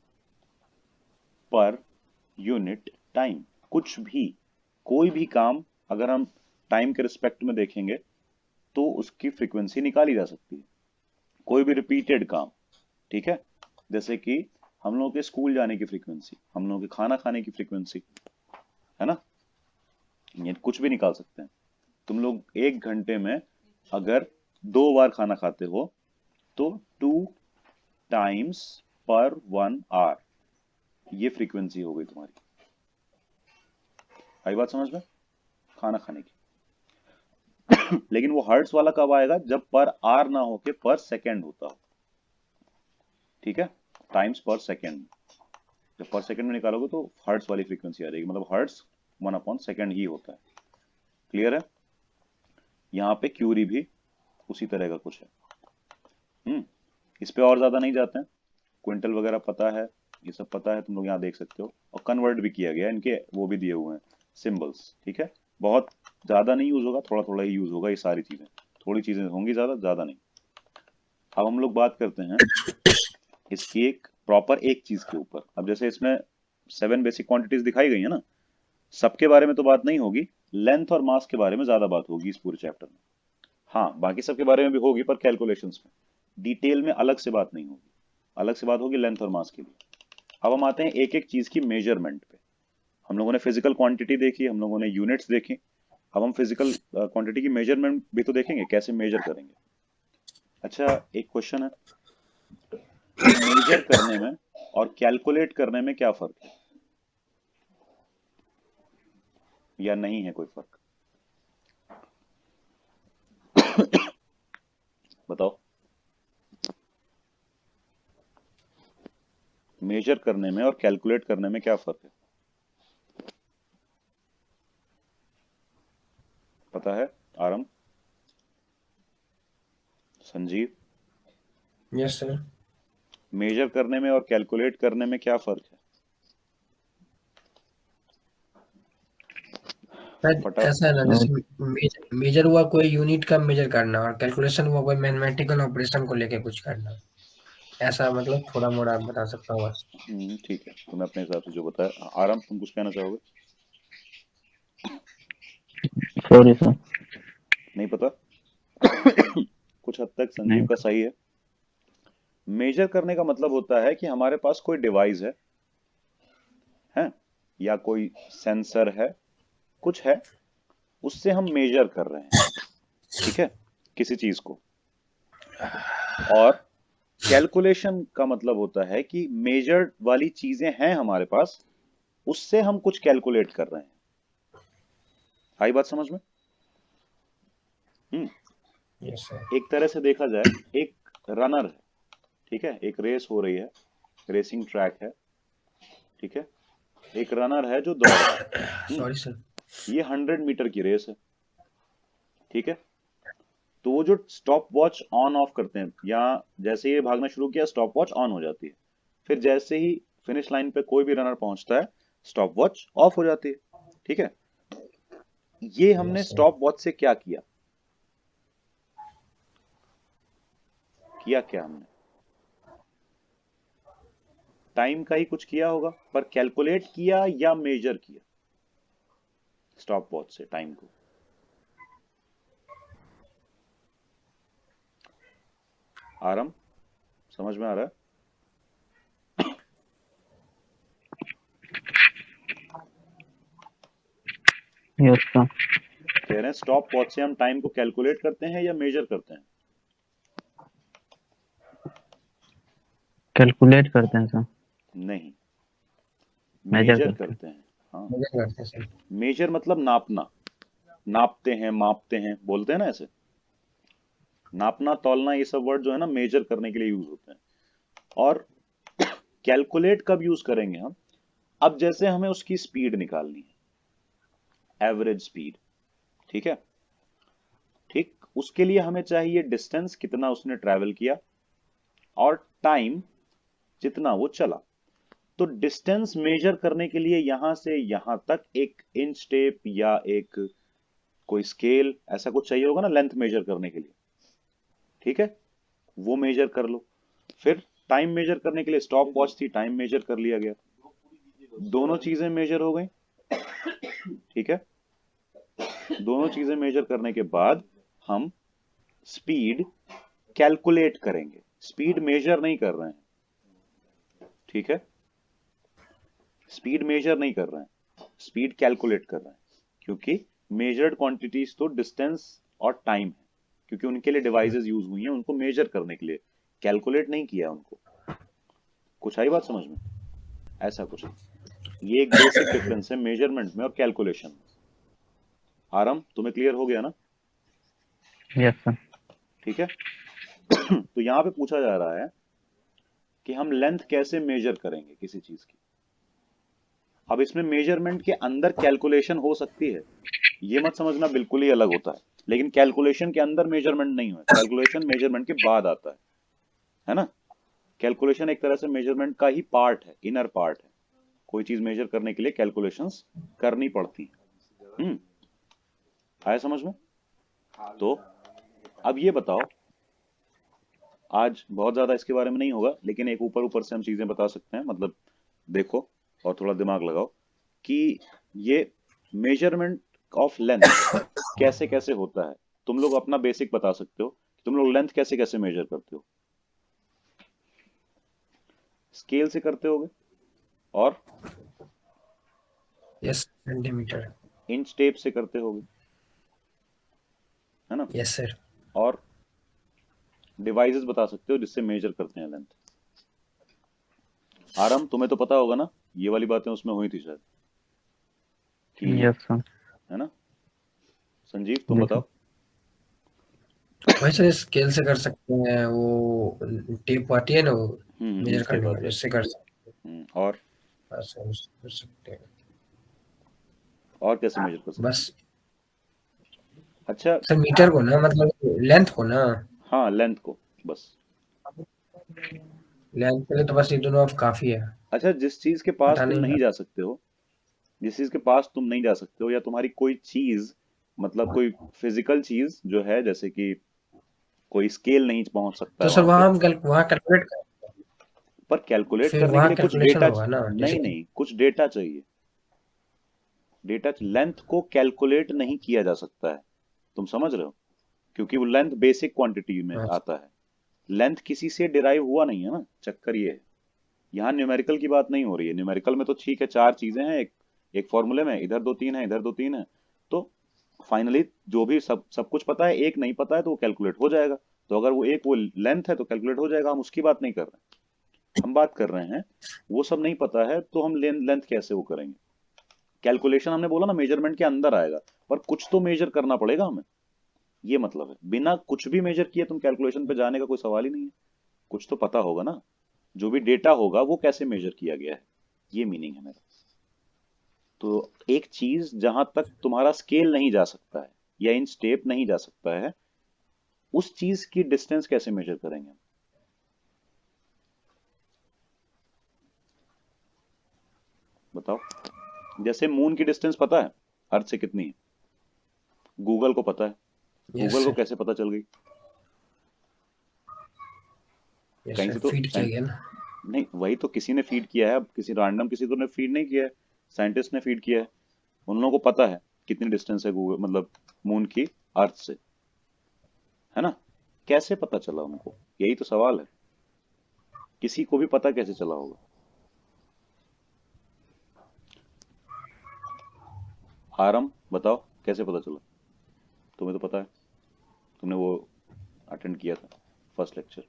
per unit time, कुछ भी, कोई भी काम अगर हम टाइम के रिस्पेक्ट में देखेंगे तो उसकी फ्रीक्वेंसी निकाली जा सकती है। कोई भी रिपीटेड काम, ठीक है, जैसे कि हम लोगों के स्कूल जाने की फ्रीक्वेंसी, हम लोगों के खाना खाने की फ्रीक्वेंसी, है ना, ये कुछ भी निकाल सकते हैं। तुम लोग 1 घंटे में अगर 2 बार खाना खाते हो तो 2 times per 1 hour, ये फ्रीक्वेंसी हो गई तुम्हारी। आई बात समझ में, खाना खाने की। लेकिन वो हर्ट्स वाला कब आएगा, जब पर आर ना होके पर सेकेंड होता हो, ठीक है, टाइम्स पर सेकेंड। जब पर सेकेंड में निकालोगे तो हर्ट्स वाली फ्रीक्वेंसी आ जाएगी, मतलब हर्ट्स 1/सेकेंड ही होता है। क्लियर है? यहाँ पे क्यूरी भी उसी तरह का कुछ है। इस पे और ज्यादा नहीं जाते हैं, क्विंटल वगैरह पता है, ये सब पता है, तुम लोग यहाँ देख सकते हो, और कन्वर्ट भी किया गया, इनके वो भी दिए हुए हैं सिंबल्स, ठीक है। बहुत ज्यादा नहीं यूज होगा, थोड़ा थोड़ा ही यूज होगा, ये सारी चीजें, थोड़ी चीजें होंगी, ज्यादा ज्यादा नहीं। अब हम लोग बात करते हैं इसकी एक प्रॉपर एक चीज के ऊपर। अब जैसे इसमें 7 बेसिक क्वांटिटीज दिखाई गई है ना, सबके बारे में तो बात नहीं होगी, लेंथ और मास के बारे में ज्यादा बात होगी इस पूरे चैप्टर में। हाँ, बाकी सबके बारे में भी होगी, पर कैलकुलेशंस में डिटेल में अलग से बात नहीं होगी, अलग से बात होगी लेंथ और मास के लिए। अब हम आते हैं एक एक चीज की मेजरमेंट पे। हम लोगों ने फिजिकल क्वांटिटी देखी, हम लोगों ने यूनिट्स देखी, अब हम फिजिकल क्वांटिटी की मेजरमेंट भी तो देखेंगे, कैसे मेजर करेंगे। अच्छा, एक क्वेश्चन है, मेजर करने में और कैलकुलेट करने में क्या फर्क है, या नहीं है कोई फर्क? बताओ, मेजर करने में और कैलकुलेट करने में क्या फर्क है? पता है? आरम, संजीव, यस सर। मेजर करने में और कैलकुलेट करने में क्या फर्क है? ऐसा है ना, जैसे मेजर हुआ कोई यूनिट का मेजर करना, और कैलकुलेशन हुआ कोई मैथमेटिकल ऑपरेशन को लेके कुछ करना, ऐसा मतलब थोड़ा मोड़ा बता सकता हूँ बस। ठीक है, तो मैं अपने हिसाब से जो बताया। आराम, तुम कुछ कहना चाहोगे? Sorry sir. नहीं पता? कुछ हद तक संजीव नहीं। का सही है। मेजर करने का मतलब होता है कि हमारे पास कोई डिवाइस है, या कोई सेंसर है, कुछ है, उससे हम मेजर कर रहे हैं, ठीक है, किसी चीज को। और कैलकुलेशन का मतलब होता है कि मेजर्ड वाली चीजें हैं हमारे पास, उससे हम कुछ कैलकुलेट कर रहे हैं। आई बात समझ में? Yes sir. एक तरह से देखा जाए, एक रनर है, ठीक है, एक रेस हो रही है, रेसिंग ट्रैक है, ठीक है, एक रनर है जो दौड़ रहा है। Sorry sir. ये 100 मीटर की रेस है, ठीक है। तो वो जो स्टॉप वॉच ऑन ऑफ करते हैं, या जैसे ये भागना शुरू किया, स्टॉप वॉच ऑन हो जाती है, फिर जैसे ही फिनिश लाइन पे कोई भी रनर पहुंचता है, स्टॉप वॉच ऑफ हो जाती है, ठीक है। ये हमने यस सर। स्टॉप वॉच से क्या किया, क्या हमने टाइम का ही कुछ किया होगा, पर कैलकुलेट किया या मेजर किया स्टॉप वॉच से टाइम को? आराम, समझ में आ रहा है? Yes sir. कह रहे हैं स्टॉप वॉच से हम टाइम को कैलकुलेट करते हैं या मेजर करते हैं? कैलकुलेट करते हैं सर। नहीं, मेजर मेजर करते हैं। करते हैं। हाँ, मेजर करते हैं सर। मेजर मतलब नापना, नापते हैं, मापते हैं, बोलते हैं ना ऐसे। नापना, तौलना, ये सब वर्ड जो है ना, मेजर करने के लिए यूज होते हैं। और कैलकुलेट कब यूज करेंगे हम? अब जैसे हमें उसकी स्पीड निकालनी है, एवरेज स्पीड, ठीक है, ठीक, उसके लिए हमें चाहिए डिस्टेंस, कितना उसने ट्रेवल किया, और टाइम जितना वो चला। तो डिस्टेंस मेजर करने के लिए यहां से यहां तक एक इंच टेप या एक कोई स्केल, ऐसा कुछ चाहिए होगा ना लेंथ मेजर करने के लिए। ठीक है, वो मेजर कर लो। फिर टाइम मेजर करने के लिए स्टॉप वॉच थी, टाइम मेजर कर लिया गया, दोनों चीजें मेजर हो गई। ठीक है, दोनों चीजें मेजर करने के बाद हम स्पीड कैलकुलेट करेंगे, स्पीड मेजर नहीं कर रहे हैं। ठीक है, स्पीड मेजर नहीं कर रहे हैं, स्पीड कैलकुलेट कर रहे हैं, क्योंकि मेजर्ड क्वांटिटीज तो डिस्टेंस और टाइम है, क्योंकि उनके लिए डिवाइसेस यूज हुई हैं उनको मेजर करने के लिए, कैलकुलेट नहीं किया उनको। कुछ आई बात समझ में? ऐसा कुछ है। ये एक बेसिक डिफरेंस है मेजरमेंट में और कैलकुलेशन में। आराम, तुम्हें क्लियर हो गया ना? Yes sir. ठीक है। तो यहां पे पूछा जा रहा है कि हम लेंथ कैसे मेजर करेंगे किसी चीज की। अब इसमें मेजरमेंट के अंदर कैलकुलेशन हो सकती है, ये मत समझना बिल्कुल ही अलग होता है, लेकिन कैलकुलेशन के अंदर मेजरमेंट नहीं है, कैलकुलेशन मेजरमेंट के बाद आता है ना? कैलकुलेशन एक तरह से मेजरमेंट का ही पार्ट है, इनर पार्ट है। कोई चीज मेजर करने के लिए कैलकुलेशंस करनी पड़ती है। आया समझ में? तो अब ये बताओ, आज बहुत ज्यादा इसके बारे में नहीं होगा, लेकिन एक ऊपर ऊपर से हम चीजें बता सकते हैं, मतलब देखो और थोड़ा दिमाग लगाओ कि ये मेजरमेंट ऑफ लेंथ कैसे कैसे होता है। तुम लोग अपना बेसिक बता सकते हो, तुम लोग लेंथ कैसे कैसे मेजर करते हो? स्केल से करते होगे, और यस सेंटीमीटर। इंच टेप से करते होगे, है ना? Yes sir. और डिवाइसेस बता सकते हो जिससे मेजर करते हैं लेंथ। आराम, तुम्हें तो पता होगा ना, ये वाली बातें उसमें हुई थी शायद कि, यस सर। है ना? संजीव तुम जी सर। बताओ। वैसे स्केल से कर सकते हैं, वो टेप आती है ना वो मेजर इंच टेप करने आती वाली, है। उससे कर सकते और हैं। ऐसे उससे कर सकते हैं। और कैसे मेजर कर सकते हैं? बस अच्छा, सर मीटर को ना, मतलब लेंथ को ना, हाँ लेंथ को बस। लेंथ के लिए तो बस ये दोनों अब काफी है। अच्छा, जिस चीज के पास पता तुम नहीं नहीं जा सकते हो, जिस चीज के पास तुम नहीं जा सकते हो, या तुम्हारी कोई चीज, मतलब कोई फिजिकल चीज जो है, जैसे कि कोई स्केल नहीं पहुंच सकता तो है सर वहां पे, वहाँ हम वहाँ कैलकुलेट कर, पर कैलकुलेट फिर करने के वहाँ लिए कुछ कैलकुलेशन डेटा, होगा ना, नहीं जैसे नहीं, कुछ डेटा चाहिए। डेटा, लेंथ को कैलकुलेट नहीं किया जा सकता है, तुम समझ रहे हो? क्योंकि वो लेंथ बेसिक क्वांटिटी में हाँ, आता है, लेंथ किसी से डिराइव हुआ नहीं है ना, चक्कर ये है। यहाँ न्यूमेरिकल की बात नहीं हो रही है, न्यूमेरिकल में तो ठीक है, चार चीजें हैं एक एक फॉर्मूले में, इधर दो तीन है, इधर दो तीन है, तो फाइनली जो भी सब सब कुछ पता है, एक नहीं पता है तो वो कैलकुलेट हो जाएगा। तो अगर वो एक वो लेंथ है तो कैलकुलेट हो जाएगा, हम उसकी बात नहीं कर रहे हैं, हम बात कर रहे हैं वो सब नहीं पता है तो हम लेंथ कैसे वो करेंगे? कैलकुलेशन हमने बोला ना मेजरमेंट के अंदर आएगा, पर कुछ तो मेजर करना पड़ेगा हमें, ये मतलब है। बिना कुछ भी मेजर किए तुम कैलकुलेशन पे जाने का कोई सवाल ही नहीं है, कुछ तो पता होगा ना, जो भी डेटा होगा वो कैसे मेजर किया गया है, ये मीनिंग है मेरा। तो एक चीज जहां तक तुम्हारा स्केल नहीं जा सकता है या इन स्टेप नहीं जा सकता है, उस चीज की डिस्टेंस कैसे मेजर करेंगे? बताओ। जैसे मून की डिस्टेंस पता है अर्थ से कितनी है, गूगल को पता है, यस गूगल को सर। कैसे पता चल गई? यस कहीं सर, से तो फीड किया गया ना। नहीं, वही तो, किसी ने फीड किया है, अब किसी रैंडम किसी तो ने फीड नहीं किया है, साइंटिस्ट ने फीड किया है, उन लोगों को पता है कितनी डिस्टेंस है गूगल, मतलब मून की अर्थ से, है ना? कैसे पता चला उनको, यही तो सवाल है, किसी को भी पता कैसे चला होगा? आरम बताओ, कैसे पता चला? तुम्हें तो पता है, तुमने वो अटेंड किया था फर्स्ट लेक्चर।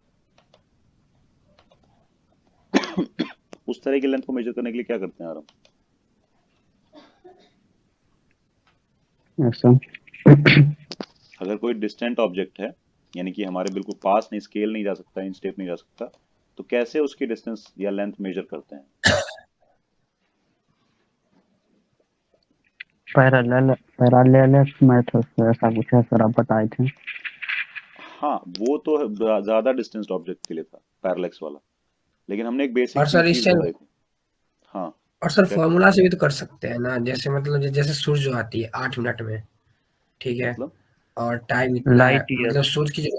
उस तरह की लेंथ को मेजर करने के लिए क्या करते हैं आरम? Yes sir. अगर कोई डिस्टेंट ऑब्जेक्ट है, यानी कि हमारे बिल्कुल पास नहीं, स्केल नहीं जा सकता, इन स्टेप नहीं जा सकता, तो कैसे उसकी डिस्टेंस या लेंथ मेजर करते हैं? पैरेलल पैरेलल मेथड से ऐसा कुछ है सर, आप बताए थे। हाँ, वो तो ज्यादा डिस्टेंस ऑब्जेक्ट के लिए था पैरेलैक्स वाला, लेकिन हमने एक बेसिक और सी सर चीज इससे, बताई थी। हाँ, और सर क्या फॉर्मूला से भी तो कर सकते हैं ना, जैसे मतलब जैसे सूर्य जो आती है 8 मिनट में, ठीक है, मतलब? और टाइम इतना है, लाइट ईयर। मतलब सूर्य की जो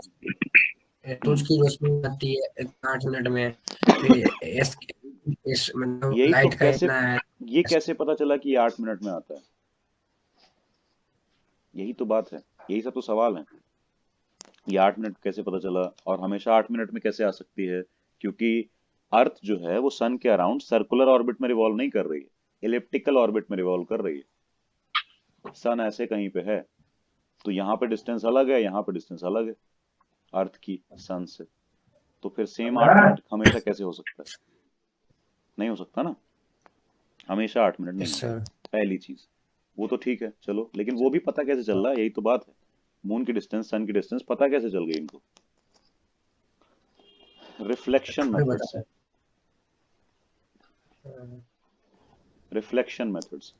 सूरज की रोशनी आती है 8 मिनट में, फिर इस मतलब यही तो लाइट का कैसे, इतना है। ये कैसे पता चला कि ये 8 मिनट में आता है? यही तो बात है, यही सब तो सवाल है। ये 8 मिनट कैसे पता चला, और हमेशा 8 मिनट में कैसे आ सकती है? क्योंकि अर्थ जो है वो सन के अराउंड सर्कुलर ऑर्बिट में रिवॉल्व नहीं कर रही है, इलिप्टिकल ऑर्बिट में रिवॉल्व कर रही है। सन ऐसे कहीं पे है, तो यहाँ पे डिस्टेंस अलग है, यहाँ पे डिस्टेंस अलग है अर्थ की सन से, तो फिर सेम 8 मिनट हमेशा कैसे हो सकता है? नहीं हो सकता ना, हमेशा 8 मिनट नहीं यस है। सर। पहली चीज वो तो ठीक है, चलो, लेकिन वो भी पता कैसे चल रहा है, यही तो बात है। मून की डिस्टेंस, सन की डिस्टेंस पता कैसे चल गई इनको? रिफ्लेक्शन थोड़ी मेथड बता। से, रिफ्लेक्शन मेथड्स।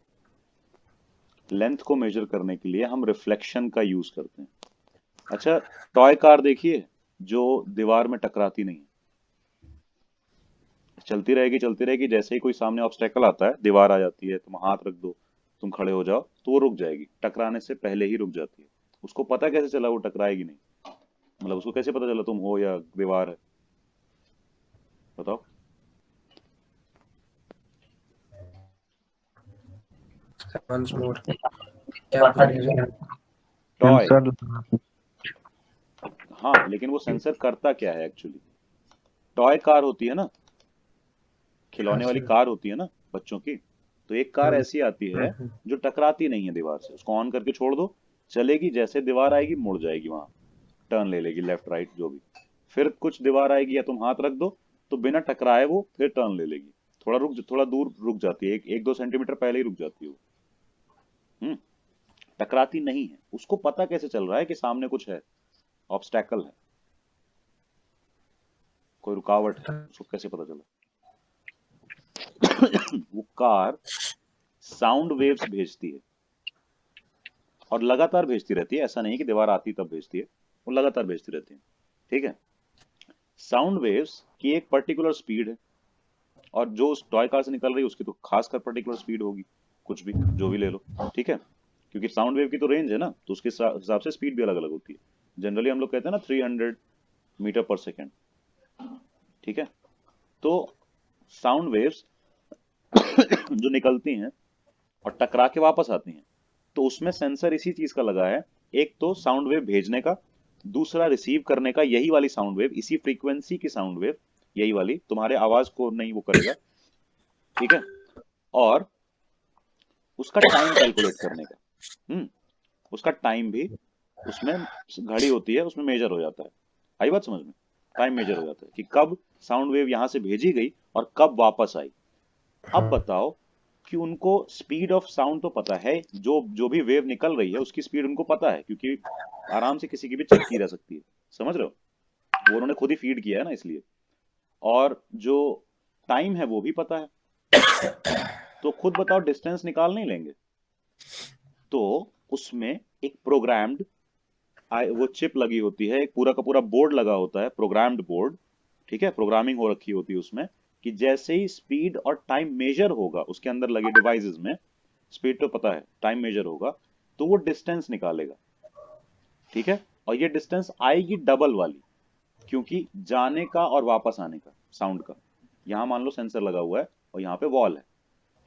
लेंथ को मेजर करने के लिए हम रिफ्लेक्शन का यूज करते हैं। अच्छा, टॉय कार देखिए जो दीवार में टकराती नहीं है, चलती रहेगी, जैसे ही कोई सामने ऑब्स्टेकल आता है, दीवार आ जाती है, तुम हाथ रख दो, तुम खड़े हो जाओ, तो वो रुक जाएगी, टकराने से पहले ही रुक जाती है। उसको पता कैसे चला वो टकराएगी नहीं? मतलब उसको कैसे पता चला तुम हो या दीवार है? बताओ। वंस मोर, क्या पूछ रहे हैं? Toy, sensor. हाँ, लेकिन वो सेंसर करता क्या है एक्चुअली? टॉय कार होती है ना, हाँ खिलौने वाली सर। कार होती है ना बच्चों की, तो एक कार हम्म, ऐसी आती है हम्म, जो टकराती नहीं है दीवार से, उसको ऑन करके छोड़ दो, चलेगी, जैसे दीवार आएगी मुड़ जाएगी, वहां टर्न ले लेगी, लेफ्ट राइट जो भी। फिर कुछ दीवार आएगी या तुम हाथ रख दो, तो बिना टकराए वो फिर टर्न ले लेगी, थोड़ा दूर रुक जाती है, एक दो सेंटीमीटर पहले ही रुक जाती है वो। हम्म, टकराती नहीं है। उसको पता कैसे चल रहा है कि सामने कुछ है, ऑब्स्टैकल है, कोई रुकावट है, उसको कैसे पता चला? वो कार साउंड वेव्स भेजती है, और लगातार भेजती रहती है, ऐसा नहीं कि दीवार आती तब भेजती है, वो लगातार भेजती रहती है। ठीक है, साउंड वेव्स की एक पर्टिकुलर स्पीड है, और जो उस टॉय कार से निकल रही है उसकी तो खासकर पर्टिकुलर स्पीड होगी, कुछ भी जो भी ले लो। ठीक है, क्योंकि साउंड वेव की तो रेंज है ना, तो उसके हिसाब से स्पीड भी अलग अलग होती है। जनरली हम लोग कहते हैं ना 300 मीटर पर सेकेंड। ठीक है, तो साउंड वेव्स जो निकलती हैं और टकरा के वापस आती हैं, तो उसमें सेंसर इसी चीज का लगा है, एक तो साउंड वेव भेजने का, दूसरा रिसीव करने का, यही वाली साउंड वेव, इसी फ्रीक्वेंसी की साउंड वेव, यही वाली, तुम्हारे आवाज को नहीं वो करेगा। ठीक है, और उसका टाइम कैलकुलेट करने का। उसका टाइम भी उसमें घड़ी होती है, उसमें मेजर हो जाता है। आई बात समझ में? टाइम मेजर हो जाता है कि कब साउंड वेव यहां से भेजी गई और कब वापस आई। अब हाँ बताओ कि उनको स्पीड ऑफ साउंड तो पता है, जो जो भी वेव निकल रही है उसकी स्पीड उनको पता है, क्योंकि आराम से किसी की भी चेक की जा सकती है। समझ रहे हो? वो उन्होंने खुद ही फीड किया है ना, इसलिए। और जो टाइम है वो भी पता है, तो खुद बताओ डिस्टेंस निकाल नहीं लेंगे? तो उसमें एक प्रोग्राम्ड वो चिप लगी होती है, एक पूरा का पूरा बोर्ड लगा होता है, प्रोग्राम्ड बोर्ड। ठीक है, प्रोग्रामिंग हो रखी होती है उसमें, कि जैसे ही स्पीड और टाइम मेजर होगा उसके अंदर लगे डिवाइसेस में, स्पीड तो पता है, टाइम मेजर होगा, तो वो डिस्टेंस निकालेगा। ठीक है, और ये डिस्टेंस आएगी डबल वाली, क्योंकि जाने का और वापस आने का साउंड का, यहाँ मान लो सेंसर लगा हुआ है और यहाँ पे वॉल है।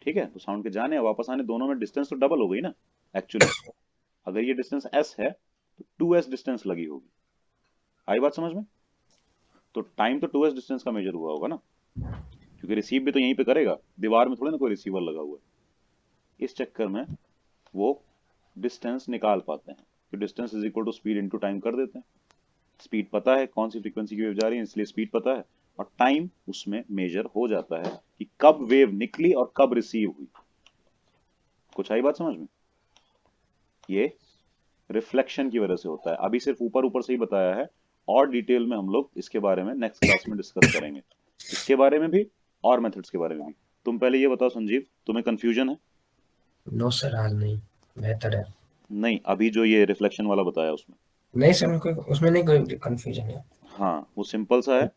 ठीक है, तो साउंड के जाने और वापस आने दोनों में डिस्टेंस तो डबल हो गई ना एक्चुअली। अगर ये डिस्टेंस s है तो 2s डिस्टेंस लगी होगी। आई बात समझ में? तो टाइम तो 2s डिस्टेंस का मेजर हुआ होगा ना, क्योंकि रिसीव भी तो यहीं पे करेगा, दीवार में थोड़ी ना कोई रिसीवर लगा हुआ है। इस चक्कर में वो डिस्टेंस निकाल पाते हैं, तो distance is equal to speed into time कर देते हैं। स्पीड पता है कौन सी फ्रीक्वेंसी की वेव जा रही है, इसलिए स्पीड पता है, और टाइम उसमें मेजर हो जाता है कि कब वेव निकली और कब रिसीव हुई। कुछ आई बात समझ में? ये रिफ्लेक्शन की वजह से होता है। अभी सिर्फ ऊपर ऊपर से ही बताया है, और डिटेल में हम लोग इसके बारे में नेक्स्ट क्लास में डिस्कस करेंगे, इसके बारे में भी और मेथड्स के बारे में भी। तुम पहले ये बताओ संजीव, तुम्हें कंफ्यूजन है? नो सर, आज नहीं, बेहतर है। नहीं, अभी जो ये रिफ्लेक्शन वाला बताया उसमें? नहीं सर, उसमें नहीं कोई कंफ्यूजन है। हाँ, वो सिंपल सा है,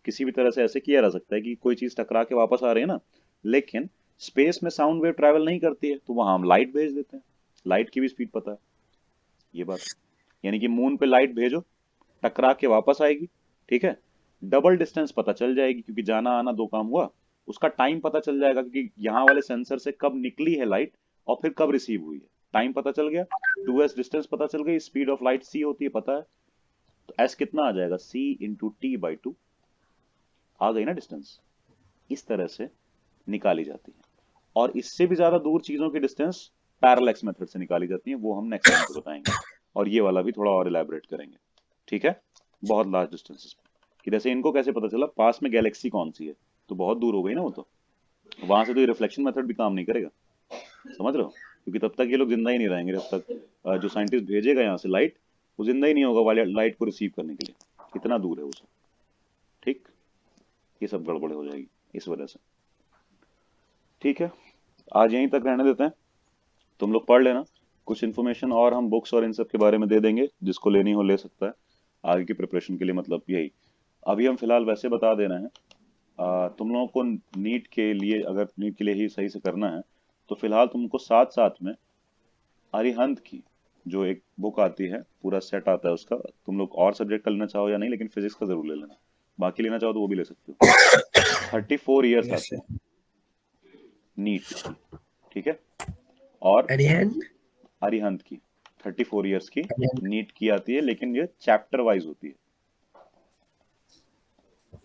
किसी भी तरह से ऐसे किया जा सकता है कि कोई चीज टकरा के वापस आ रही है ना, लेकिन स्पेस में साउंड वेव ट्रैवल नहीं करती है, तो वहां हम लाइट भेज देते हैं, लाइट की भी स्पीड पता है। ये बात, यानी कि मून पे लाइट भेजो, टकरा के वापस आएगी, ठीक है। डबल डिस्टेंस पता चल जाएगी क्योंकि जाना आना 2 काम हुआ। उसका टाइम पता चल जाएगा क्योंकि यहाँ वाले सेंसर से कब निकली है लाइट और फिर कब रिसीव हुई है, टाइम पता चल गया। 2s डिस्टेंस पता चल गई, स्पीड ऑफ लाइट c होती है पता है, तो s कितना आ जाएगा, c इंटू t/2 आ गई ना डिस्टेंस। इस तरह से निकाली जाती है। और इससे भी ज्यादा दूर चीजों की डिस्टेंस पैरेलक्स मेथड से निकाली जाती है, वो हम नेक्स्ट टाइम पे बताएंगे। और ये वाला भी थोड़ा और इलैबोरेट करेंगे, ठीक है। बहुत लार्ज डिस्टेंसेस कि जैसे इनको कैसे पता चला पास में गैलेक्सी कौन सी है, तो बहुत दूर हो गई ना वो, तो वहां से तो ये रिफ्लेक्शन मेथड भी काम नहीं करेगा, समझ रहे हो, क्योंकि तब तक ये लोग जिंदा ही नहीं रहेंगे जब तक जो साइंटिस्ट भेजेगा यहाँ से लाइट, वो जिंदा ही नहीं होगा वाले लाइट को रिसीव करने के लिए, इतना दूर है उसे, ठीक। ये सब गड़बड़ हो जाएगी इस वजह से, ठीक है। आज यहीं तक रहने देते हैं, तुम लोग पढ़ लेना कुछ इन्फॉर्मेशन और हम बुक्स और इन सब के बारे में दे देंगे, जिसको लेनी हो ले सकता है आगे की प्रिपरेशन के लिए। मतलब यही अभी हम फिलहाल वैसे बता दे रहे हैं। तुम लोगों को नीट के लिए, अगर नीट के लिए ही सही से करना है तो फिलहाल तुमको साथ साथ में अरिहंत की जो एक बुक आती है, पूरा सेट आता है उसका, तुम लोग और सब्जेक्ट का लेना चाहो या नहीं, लेकिन फिजिक्स का जरूर ले लेना, बाकी लेना चाहो तो वो भी ले सकते हो। 34 ईयर्स Yes, आते sir. हैं नीट की, ठीक है। और अरिहंत अरिहंत की 34 ईयर्स की अरिहंत नीट की आती है, लेकिन ये चैप्टर वाइज होती है,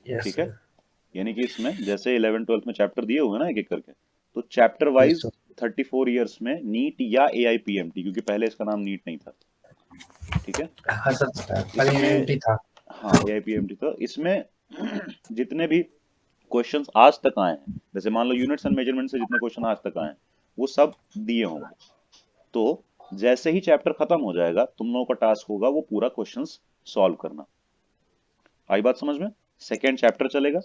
यस ठीक है। सर, यानी कि इसमें जैसे 11 12 में चैप्टर दिए हुए हैं ना एक एक करके, तो chapter yes wise sir, 34 years में नीट या AIPMT, क्योंकि पहले इसका नाम नीट नहीं था, ठीक है। हाँ सर, पहले इसमें एनटी था। हाँ AIPMT था। इसमें जितने भी क्वेश्चंस आज तक आए हैं, जैसे मान लो यूनिट्स एंड मेजरमेंट से जितने क्वेश्चन आज तक आए हैं वो सब दिए होंगे। तो जैसे ही चैप्टर खत्म हो जाएगा तुम लोगों का टास्क होगा वो पूरा क्वेश्चंस सॉल्व करना। आई बात समझ में? सेकेंड चैप्टर चलेगा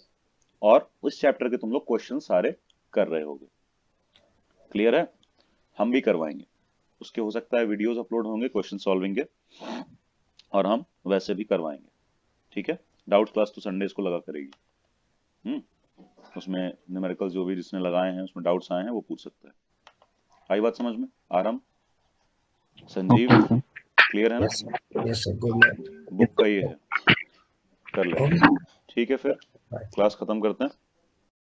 और उस चैप्टर के तुम लोग क्वेश्चन सारे कर रहे होगे, क्लियर है। हम भी करवाएंगे उसके, हो सकता है वीडियोस अपलोड होंगे क्वेश्चन सॉल्विंग के, और हम वैसे भी करवाएंगे, ठीक है। डाउट क्लास तो संडेज को लगा करेगी, उसमें न्यूमेरिकल जो भी जिसने लगाए हैं उसमें डाउट्स आए हैं वो पूछ सकता है। आई बात समझ में? आराम, संजीव, ओके सर। क्लियर है ना? Yes sir, good night. Book का ये है, कर लेना, ठीक है। फिर क्लास खत्म करते हैं।